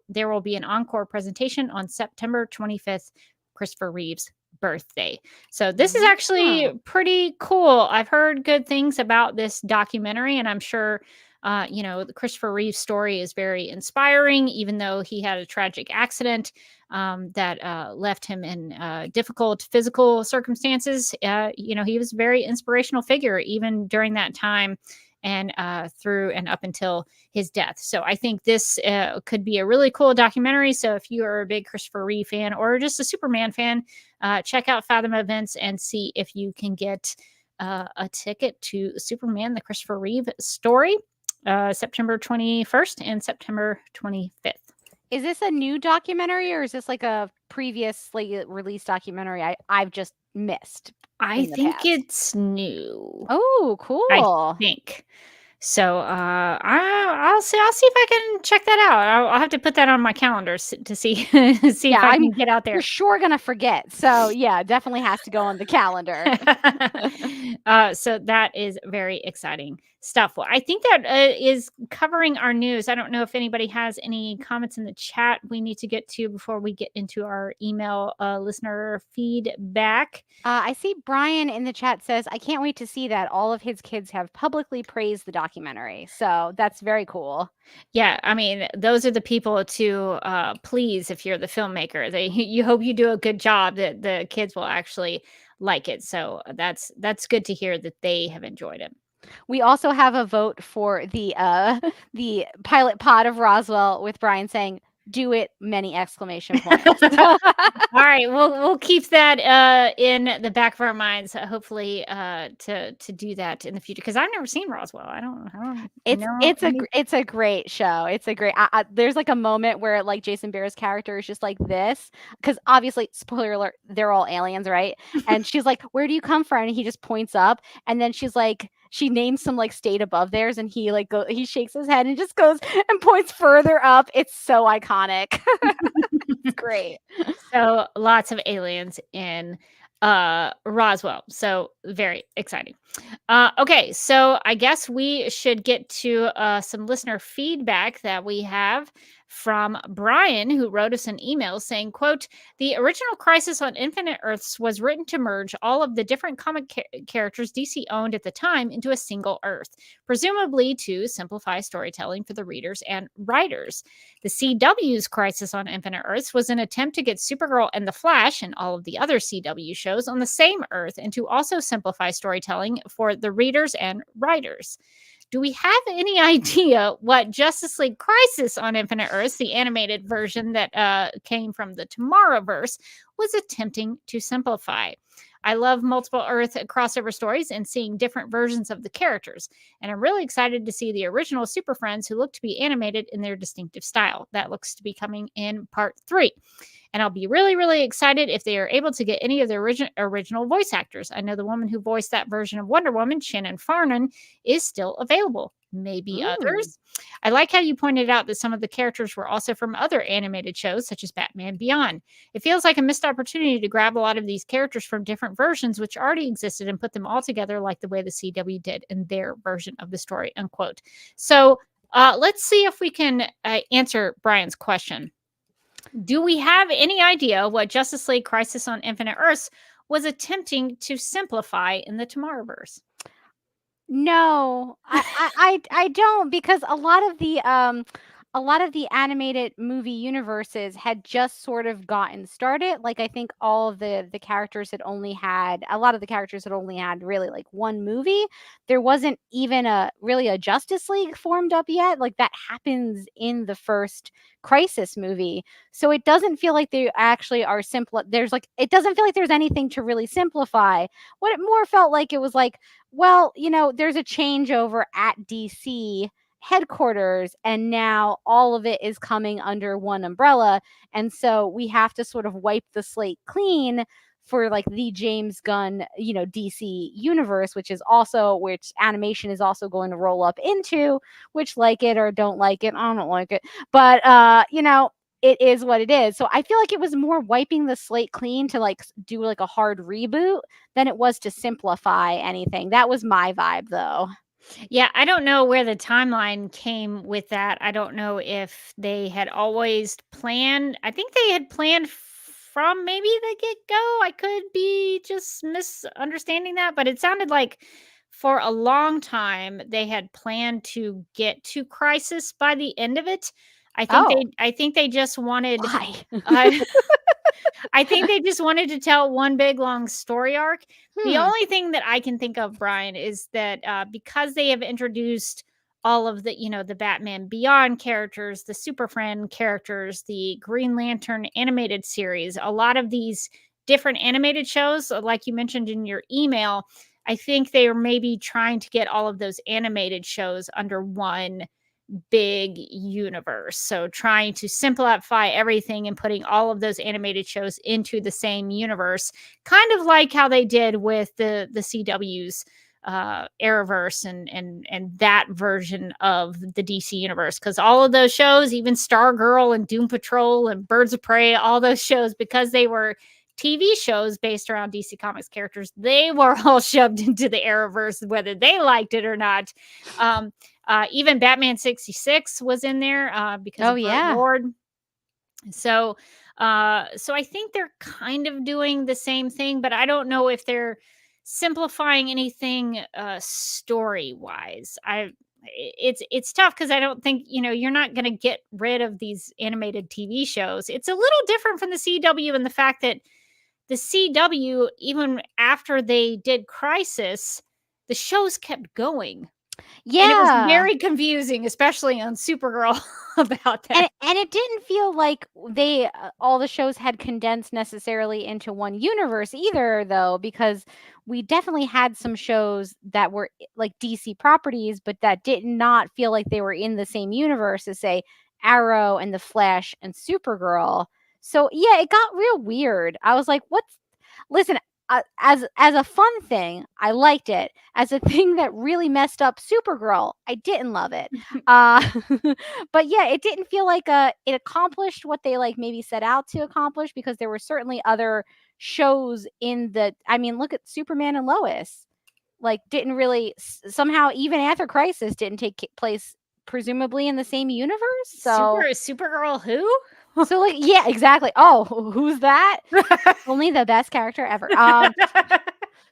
There will be an encore presentation on September 25th, Christopher Reeve's birthday. So this is actually pretty cool. I've heard good things about this documentary, and I'm sure the Christopher Reeve story is very inspiring, even though he had a tragic accident that left him in difficult physical circumstances. He was a very inspirational figure even during that time and through and up until his death. So I think this could be a really cool documentary. So if you are a big Christopher Reeve fan or just a Superman fan, check out Fathom Events and see if you can get a ticket to Superman, the Christopher Reeve story. September 21st and September 25th. Is this a new documentary or is this like a previously released documentary I've just missed? I think it's new. Oh, cool. I think. So I'll see if I can check that out. I'll have to put that on my calendar to see if I can get out there. You're sure gonna forget. So yeah, definitely has to go on the calendar. So that is very exciting. stuff. Well, I think that is covering our news. I don't know if anybody has any comments in the chat we need to get to before we get into our email listener feedback. I see Brian in the chat says, I can't wait to see that. All of his kids have publicly praised the documentary. So that's very cool. Yeah, I mean, those are the people to please if you're the filmmaker. You hope you do a good job that the kids will actually like it. So that's good to hear that they have enjoyed it. We also have a vote for the the pilot pod of Roswell with Brian saying, "Do it!" many exclamation points. All right, we'll keep that in the back of our minds, hopefully to do that in the future, because I've never seen Roswell. I don't It's a great show. It's a great. There's like a moment where like Jason Behr's character is just like this, because obviously, spoiler alert, they're all aliens, right? And she's like, "Where do you come from?" And he just points up, and then she's like, she names some like state above theirs, and he like he shakes his head and just goes and points further up. It's so iconic. It's great. So lots of aliens in Roswell. So very exciting. Okay, so I guess we should get to some listener feedback that we have from Brian, who wrote us an email saying, quote, "The original Crisis on Infinite Earths was written to merge all of the different comic characters DC owned at the time into a single Earth, presumably to simplify storytelling for the readers and writers. The CW's Crisis on Infinite Earths was an attempt to get Supergirl and The Flash and all of the other CW shows on the same Earth, and to also simplify storytelling for the readers and writers. Do we have any idea what Justice League Crisis on Infinite Earths, the animated version that came from the Tomorrowverse, was attempting to simplify? I love multiple Earth crossover stories and seeing different versions of the characters, and I'm really excited to see the original Super Friends, who look to be animated in their distinctive style. That looks to be coming in part 3. And I'll be really, really excited if they are able to get any of the original voice actors. I know the woman who voiced that version of Wonder Woman, Shannon Farnon, is still available. Maybe others. I like how you pointed out that some of the characters were also from other animated shows, such as Batman Beyond. It feels like a missed opportunity to grab a lot of these characters from different versions which already existed and put them all together like the way the CW did in their version of the story, unquote. So let's see if we can answer Brian's question. Do we have any idea what Justice League Crisis on Infinite Earths was attempting to simplify in the Tomorrowverse? No, I don't, because a lot of the animated movie universes had just sort of gotten started. Like, I think all of the characters had only had really like one movie. There wasn't even really a Justice League formed up yet. Like, that happens in the first Crisis movie. So it doesn't feel like they actually are simple. It doesn't feel like there's anything to really simplify. What it more felt like, it was like, well, there's a changeover at DC headquarters, and now all of it is coming under one umbrella, and so we have to sort of wipe the slate clean for like the James Gunn DC universe, which animation is also going to roll up into, which, like it or don't like it, I don't like it, but it is what it is. So I feel like it was more wiping the slate clean to like do like a hard reboot than it was to simplify anything. That was my vibe, though. Yeah, I don't know where the timeline came with that. I don't know if they had always planned. I think they had planned from maybe the get-go. I could be just misunderstanding that, but it sounded like for a long time they had planned to get to Crisis by the end of it. I think they just wanted. Why? I think they just wanted to tell one big long story arc. The only thing that I can think of, Brian, is that because they have introduced all of the Batman Beyond characters, the Super Friend characters, the Green Lantern animated series, a lot of these different animated shows, like you mentioned in your email, I think they are maybe trying to get all of those animated shows under one big universe. So trying to simplify everything and putting all of those animated shows into the same universe, kind of like how they did with the CW's Arrowverse and that version of the DC universe, because all of those shows, even Stargirl and Doom Patrol and Birds of Prey, all those shows, because they were TV shows based around DC Comics characters, they were all shoved into the Arrowverse, whether they liked it or not. Even Batman 66 was in there because Oh, of Burt yeah. Ward. So I think they're kind of doing the same thing, but I don't know if they're simplifying anything story wise. It's tough because I don't think, you're not going to get rid of these animated TV shows. It's a little different from the CW in the fact that the CW, even after they did Crisis, the shows kept going. And it was Yeah. very confusing, especially on Supergirl about that. And it didn't feel like they all the shows had condensed necessarily into one universe either, though, because we definitely had some shows that were like DC properties, but that did not feel like they were in the same universe as, say, Arrow and The Flash and Supergirl. So yeah, it got real weird. I was like, "What's?" Listen, as a fun thing, I liked it. As a thing that really messed up Supergirl, I didn't love it. But yeah, it didn't feel like it accomplished what they like maybe set out to accomplish, because there were certainly other shows in the. I mean, look at Superman and Lois. Like, didn't really somehow, even after Crisis, didn't take place presumably in the same universe. So Supergirl who? so like, yeah, exactly. Oh, who's that? Only the best character ever.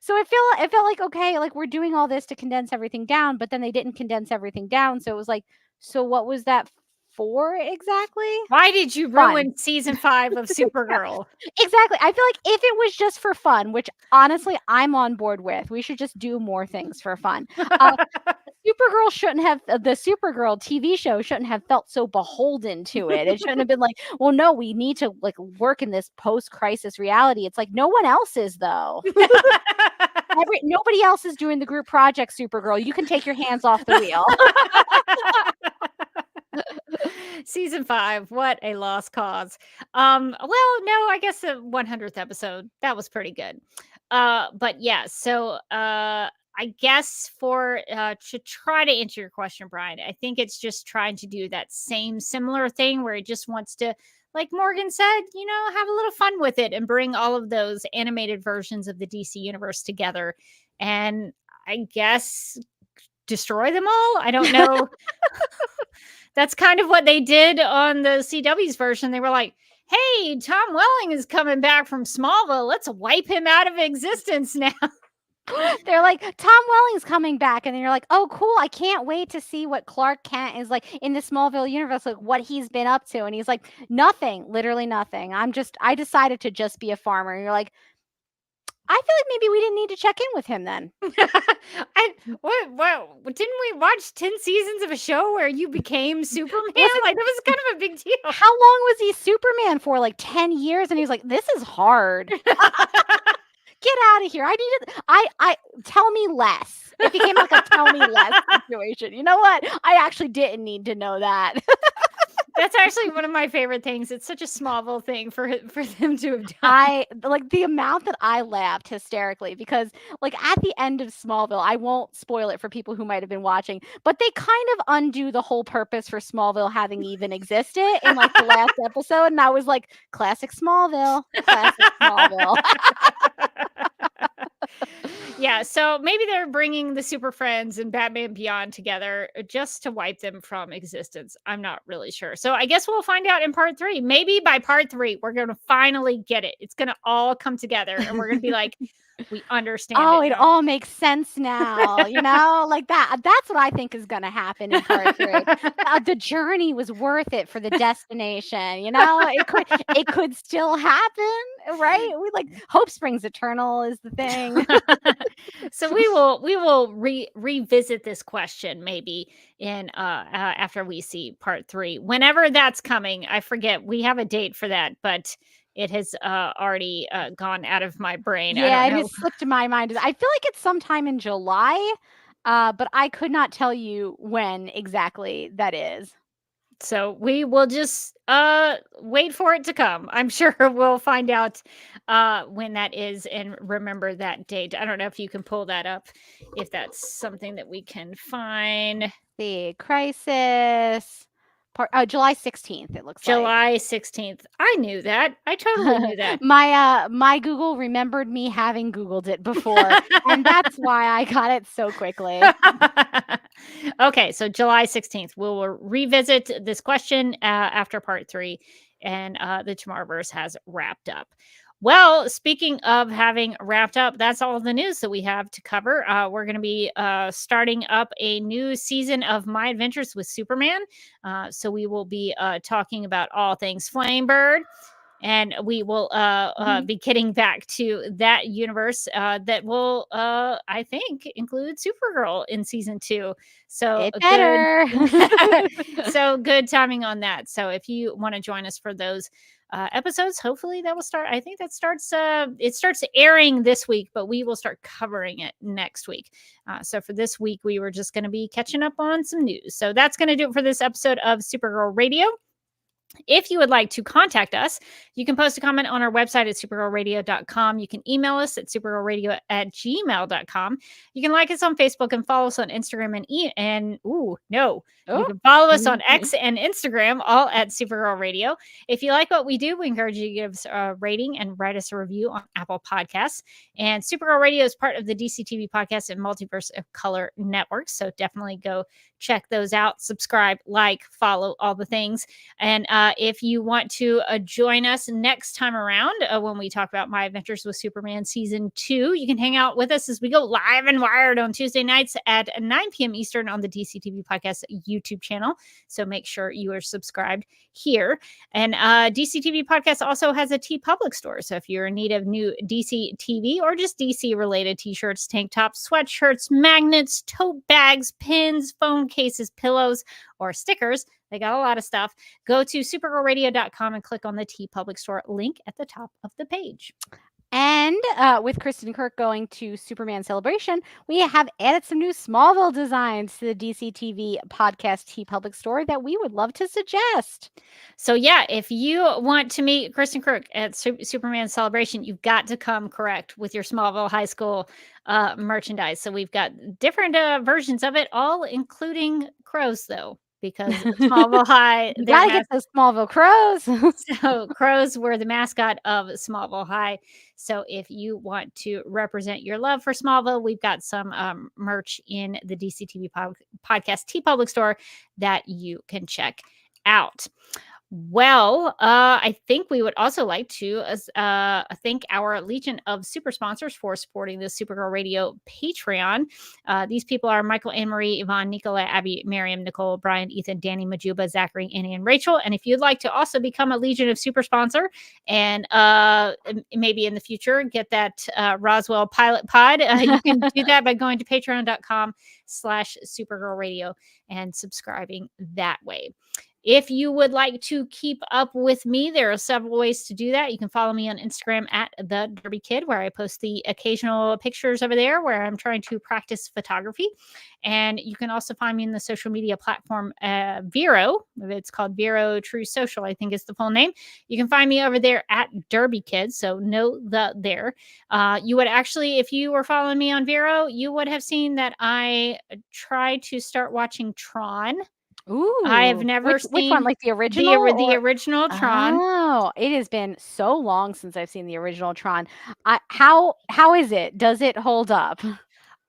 So it felt like, okay, like we're doing all this to condense everything down, but then they didn't condense everything down. So it was like, so what was that for exactly? Why did you Fun. ruin season 5 of Supergirl? Exactly. I feel like if it was just for fun, which honestly I'm on board with, we should just do more things for fun. Supergirl shouldn't have the Supergirl TV show shouldn't have felt so beholden to it. It shouldn't have been like, well, no, we need to like work in this post-crisis reality. It's like no one else is though. Nobody else is doing the group project, Supergirl. You can take your hands off the wheel. Season 5, what a lost cause. Well, no, I guess the 100th episode, that was pretty good. But yeah, so I guess for to try to answer your question, Brian, I think it's just trying to do that same similar thing where it just wants to, like Morgan said, have a little fun with it and bring all of those animated versions of the DC universe together, and I guess destroy them all. I don't know. That's kind of what they did on the CW's version. They were like, hey, Tom Welling is coming back from Smallville. Let's wipe him out of existence now. They're like, Tom Welling's coming back. And then you're like, oh, cool. I can't wait to see what Clark Kent is like in the Smallville universe, like what he's been up to. And he's like, nothing, literally nothing. I decided to just be a farmer. And you're like, I feel like maybe we didn't need to check in with him then. What? Didn't we watch 10 seasons of a show where you became Superman? Like, that was kind of a big deal. How long was he Superman for? Like 10 years? And he's like, this is hard. Get out of here. I tell me less. It became like a tell me less situation. You know what? I actually didn't need to know that. That's actually one of my favorite things. It's such a Smallville thing for them to have done. I like the amount that I laughed hysterically because like at the end of Smallville, I won't spoil it for people who might have been watching, but they kind of undo the whole purpose for Smallville having even existed in like the last episode. And I was like, classic Smallville, classic Smallville. Yeah, so maybe they're bringing the Super Friends and Batman Beyond together just to wipe them from existence. I'm not really sure. So I guess we'll find out in part 3. Maybe by part 3, we're going to finally get it. It's going to all come together and we're going to be like, we understand Oh, it it now. all makes sense now, like that. That's what I think is going to happen in part 3. The journey was worth it for the destination. It could still happen, right? We like hope springs eternal is the thing. So we will revisit this question maybe in after we see part 3, whenever that's coming. I forget. We have a date for that, but it has already gone out of my brain. Yeah, I it don't know. has slipped my mind. I feel like it's sometime in July, but I could not tell you when exactly that is. So we will just wait for it to come. I'm sure we'll find out when that is and remember that date. I don't know if you can pull that up, if that's something that we can find. The Crisis, July 16th, it looks like. July 16th. I knew that. I totally knew that. My Google remembered me having Googled it before, and that's why I got it so quickly. Okay, so July 16th. We'll revisit this question after part 3, and the Tomorrowverse has wrapped up. Well, speaking of having wrapped up, that's all the news that we have to cover. We're going to be starting up a new season of My Adventures with Superman. So we will be talking about all things Flamebird. And we will be getting back to that universe that will, I think, include Supergirl in season 2. So It better. So good timing on that. So if you want to join us for those episodes, hopefully that will start. I think that starts. It starts airing this week, but we will start covering it next week. So for this week, we were just going to be catching up on some news. So that's going to do it for this episode of Supergirl Radio. If you would like to contact us, you can post a comment on our website at supergirlradio.com. You can email us at supergirlradio@gmail.com. You can like us on Facebook and follow us on Instagram you can follow us on X and Instagram, all at Supergirl Radio. If you like what we do, we encourage you to give us a rating and write us a review on Apple Podcasts. And Supergirl Radio is part of the DCTV Podcast and Multiverse of Color Network. So definitely go check those out. Subscribe, like, follow, all the things. And if you want to join us next time around when we talk about My Adventures with Superman Season 2, you can hang out with us as we go live and wired on Tuesday nights at 9 p.m. Eastern on the DCTV Podcast YouTube channel. So make sure you are subscribed here. And DCTV Podcast also has a TeePublic store. So if you're in need of new DC TV or just DC related t-shirts, tank tops, sweatshirts, magnets, tote bags, pins, phone cases, pillows, or stickers, they got a lot of stuff. Go to supergirlradio.com and click on the TeePublic store link at the top of the page. And with Kristen Kirk going to Superman Celebration, we have added some new Smallville designs to the DC TV Podcast TeePublic store that we would love to suggest. So yeah, if you want to meet Kristen Kirk at Superman Celebration, you've got to come correct with your Smallville High School merchandise. So we've got different versions of it, all including crows, though. Because Smallville High, you gotta get those Smallville crows. So crows were the mascot of Smallville High. So if you want to represent your love for Smallville, we've got some merch in the DCTV Podcast TeePublic store that you can check out. Well, I think we would also like to thank our Legion of Super Sponsors for supporting the Supergirl Radio Patreon. These people are Michael, Anne-Marie, Yvonne, Nicola, Abby, Miriam, Nicole, Brian, Ethan, Danny, Majuba, Zachary, Annie, and Rachel. And if you'd like to also become a Legion of Super Sponsor and maybe in the future get that Roswell pilot pod, you can do that by going to patreon.com/Supergirl Radio and subscribing that way. If you would like to keep up with me, there are several ways to do that. You can follow me on Instagram at The Derby Kid, where I post the occasional pictures over there where I'm trying to practice photography. And you can also find me in the social media platform Vero. It's called Vero True Social, I think is the full name. You can find me over there at Derby Kid. So know the there. You would actually, if you were following me on Vero, you would have seen that I tried to start watching Tron. Ooh, I have never seen which one, like the original? The original Tron. Oh, it has been so long since I've seen the original Tron. How is it? Does it hold up?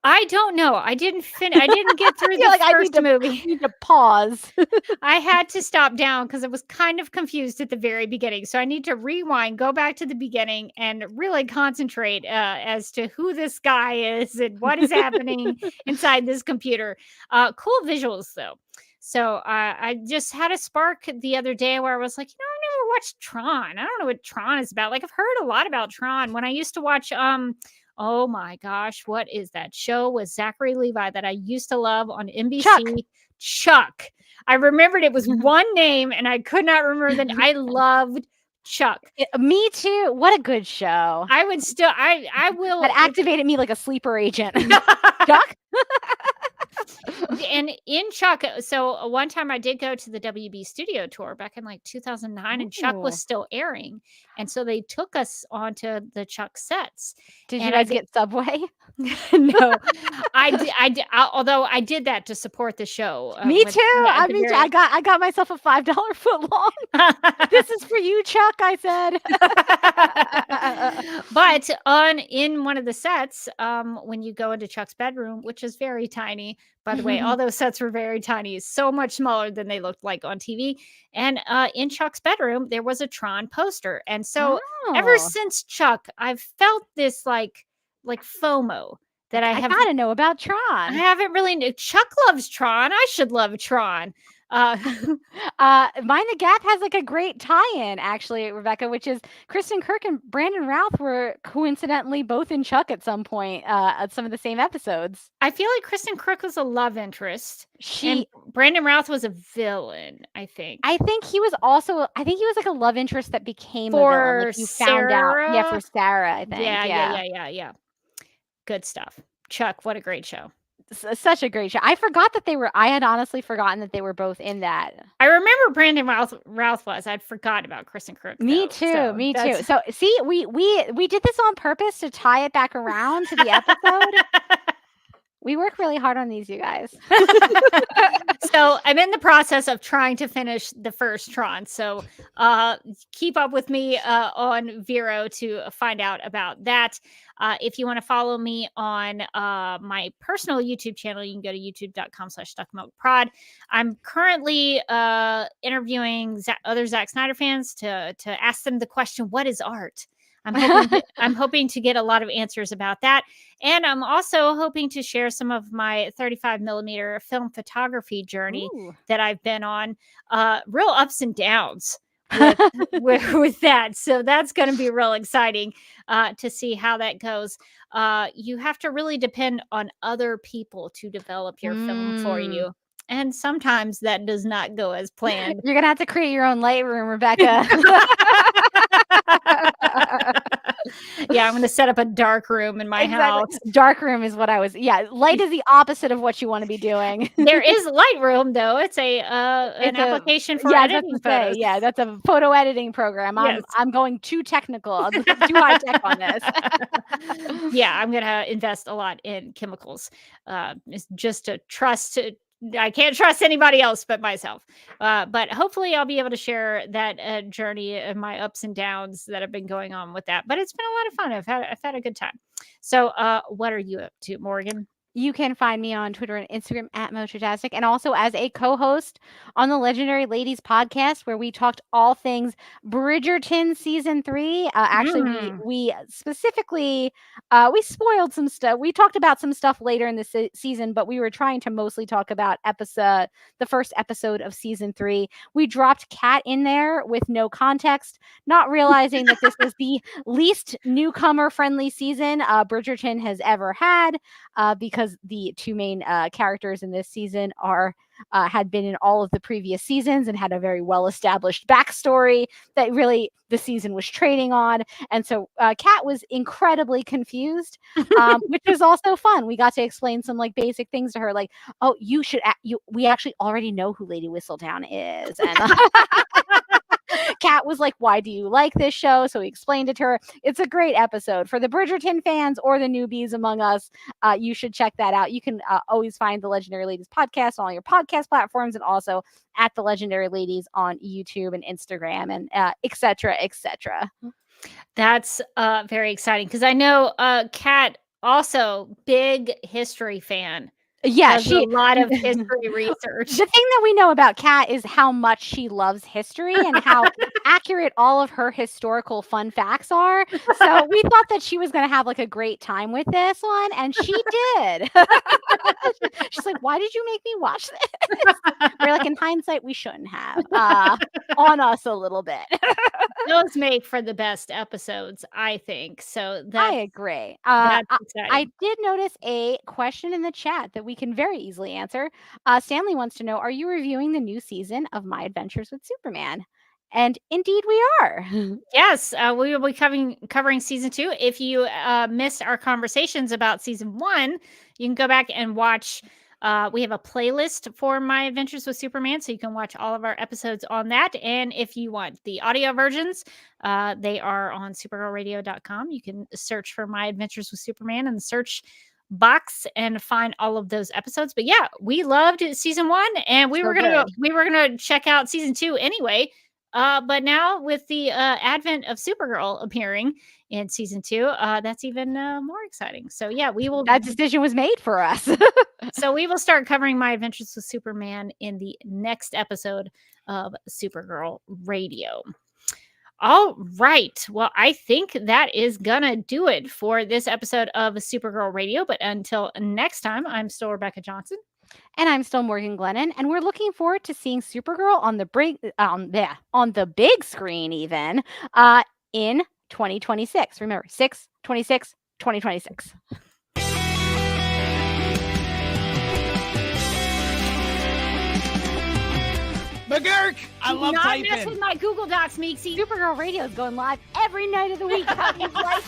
I don't know. I didn't get through the first movie. I need to pause. I had to stop down because I was kind of confused at the very beginning. So I need to rewind, go back to the beginning, and really concentrate as to who this guy is and what is happening inside this computer. Cool visuals, though. So I just had a spark the other day where I was like, I've never watched Tron. I don't know what Tron is about. Like, I've heard a lot about Tron. When I used to watch, oh my gosh, what is that show with Zachary Levi that I used to love on NBC? Chuck. I remembered it was one name and I could not remember that. I loved Chuck. Me too. What a good show. I would still, I will. That activated me like a sleeper agent. Chuck? And in Chuck, so one time I did go to the WB studio tour back in like 2009, and Chuck was Ooh. still airing. And so they took us onto the Chuck sets. Did you And I guys did, get Subway? no, although I did that to support the show. Me When, too. yeah, at I the mean, very, I got myself a $5 foot long. This is for you, Chuck, I said. but in one of the sets, when you go into Chuck's bedroom, which is very tiny, by the way, all those sets were very tiny, so much smaller than they looked like on TV. And in Chuck's bedroom, there was a Tron poster. And so ever Oh, since Chuck, I've felt this like FOMO that I gotta know about I Tron. haven't really knew. Chuck loves Tron. I should love Tron. Mind the Gap has like a great tie-in, actually, Rebecca, which is Kristen Kirk and Brandon Routh were coincidentally both in Chuck at some point, at some of the same episodes. I feel like Kristen Kirk was a love interest, and She, Brandon Routh was a villain, I think. I think he was like a love interest that became a villain. For Like you found out, yeah, for Sarah? Sarah, I think, Yeah. Good stuff. Chuck, what a great show. Such a great show. I had honestly forgotten that they were both in that. I remember Brandon Routh was. I'd forgot about Kristen Kirk. Me though, too. so So see, we did this on purpose to tie it back around to the episode. We work really hard on these, you guys. So I'm in the process of trying to finish the first Tron. So keep up with me on Vero to find out about that. If you want to follow me on my personal YouTube channel, you can go to youtube.com/stuckmilkprod. I'm currently interviewing other Zack Snyder fans to ask them the question, what is art? I'm hoping to get a lot of answers about that. And I'm also hoping to share some of my 35 millimeter film photography journey that I've been on. Real ups and downs with that. So that's going to be real exciting to see how that goes. You have to really depend on other people to develop your film for you. And sometimes that does not go as planned. You're going to have to create your own Lightroom, Rebecca. Yeah, I'm going to set up a dark room in my house. Dark room is what light is the opposite of what you want to be doing. There is Lightroom though. It's an application for editing photos. Yeah, that's a photo editing program. Yes. I'm going too technical, too high tech on this. Yeah, I'm going to invest a lot in chemicals. Just to trust I can't trust anybody else but myself. But hopefully I'll be able to share that journey and my ups and downs that have been going on with that. But it's been a lot of fun. I've had a good time. So what are you up to, Morgan? You can find me on Twitter and Instagram at Motratastic, and also as a co-host on the Legendary Ladies podcast, where we talked all things Bridgerton season 3. Actually, we specifically we spoiled some stuff. We talked about some stuff later in the season, but we were trying to mostly talk about the first episode of season 3. We dropped Kat in there with no context, not realizing that this was the least newcomer friendly season Bridgerton has ever had, because the two main characters in this season had been in all of the previous seasons and had a very well-established backstory that really the season was trading on. And so Kat was incredibly confused, which was also fun. We got to explain some like basic things to her, like, oh, we actually already know who Lady Whistledown is. And Kat was like, why do you like this show? So we explained it to her. It's a great episode. For the Bridgerton fans or the newbies among us, you should check that out. You can always find the Legendary Ladies podcast on all your podcast platforms, and also at the Legendary Ladies on YouTube and Instagram, and et cetera, et cetera. That's very exciting, because I know Kat also big history fan. Yeah, she a lot of history research. The thing that we know about Kat is how much she loves history and how accurate all of her historical fun facts are. So we thought that she was going to have like a great time with this one, and she did. She's like, "Why did you make me watch this?" We're like, in hindsight, we shouldn't have. On us a little bit. Those make for the best episodes, I think. So I agree. That's exciting. I did notice a question in the chat that we can very easily answer. Stanley wants to know, are you reviewing the new season of My Adventures with Superman? And indeed we are. Yes, we will be covering season 2. If you missed our conversations about season 1, you can go back and watch We have a playlist for My Adventures with Superman, so you can watch all of our episodes on that. And if you want the audio versions, they are on supergirlradio.com. You can search for My Adventures with Superman in the search box and find all of those episodes. But yeah, we loved season 1, and we were gonna check out season 2 anyway. But now with the advent of Supergirl appearing in season 2, that's even more exciting. So yeah, we will. That decision was made for us. So we will start covering My Adventures with Superman in the next episode of Supergirl Radio. All right. Well, I think that is gonna do it for this episode of Supergirl Radio. But until next time, I'm still Rebecca Johnson. And I'm still Morgan Glennon, and we're looking forward to seeing Supergirl on the big screen even in 2026. Remember, 6/26/2026. McGurk! I love Not typing. mess with my Google Docs, Meeksy. Supergirl Radio is going live every night of the week. How do you like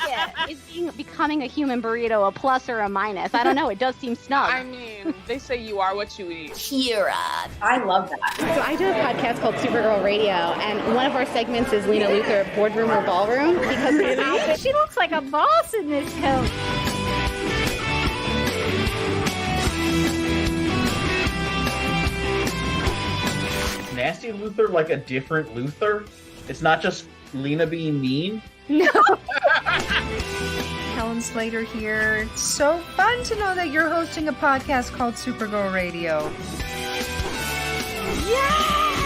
it? Is becoming a human burrito a plus or a minus? I don't know. It does seem snug. I mean, they say you are what you eat. 𝙎𝙪𝙥𝙚𝙧𝙎. I love that. So I do a podcast called Supergirl Radio, and one of our segments is Lena Luthor, Boardroom or Ballroom, because her outfit. She looks like a boss in this coat. Nasty Luthor like a different Luthor? It's not just Lena being mean? No. Helen Slater here. It's so fun to know that you're hosting a podcast called Supergirl Radio. Yeah!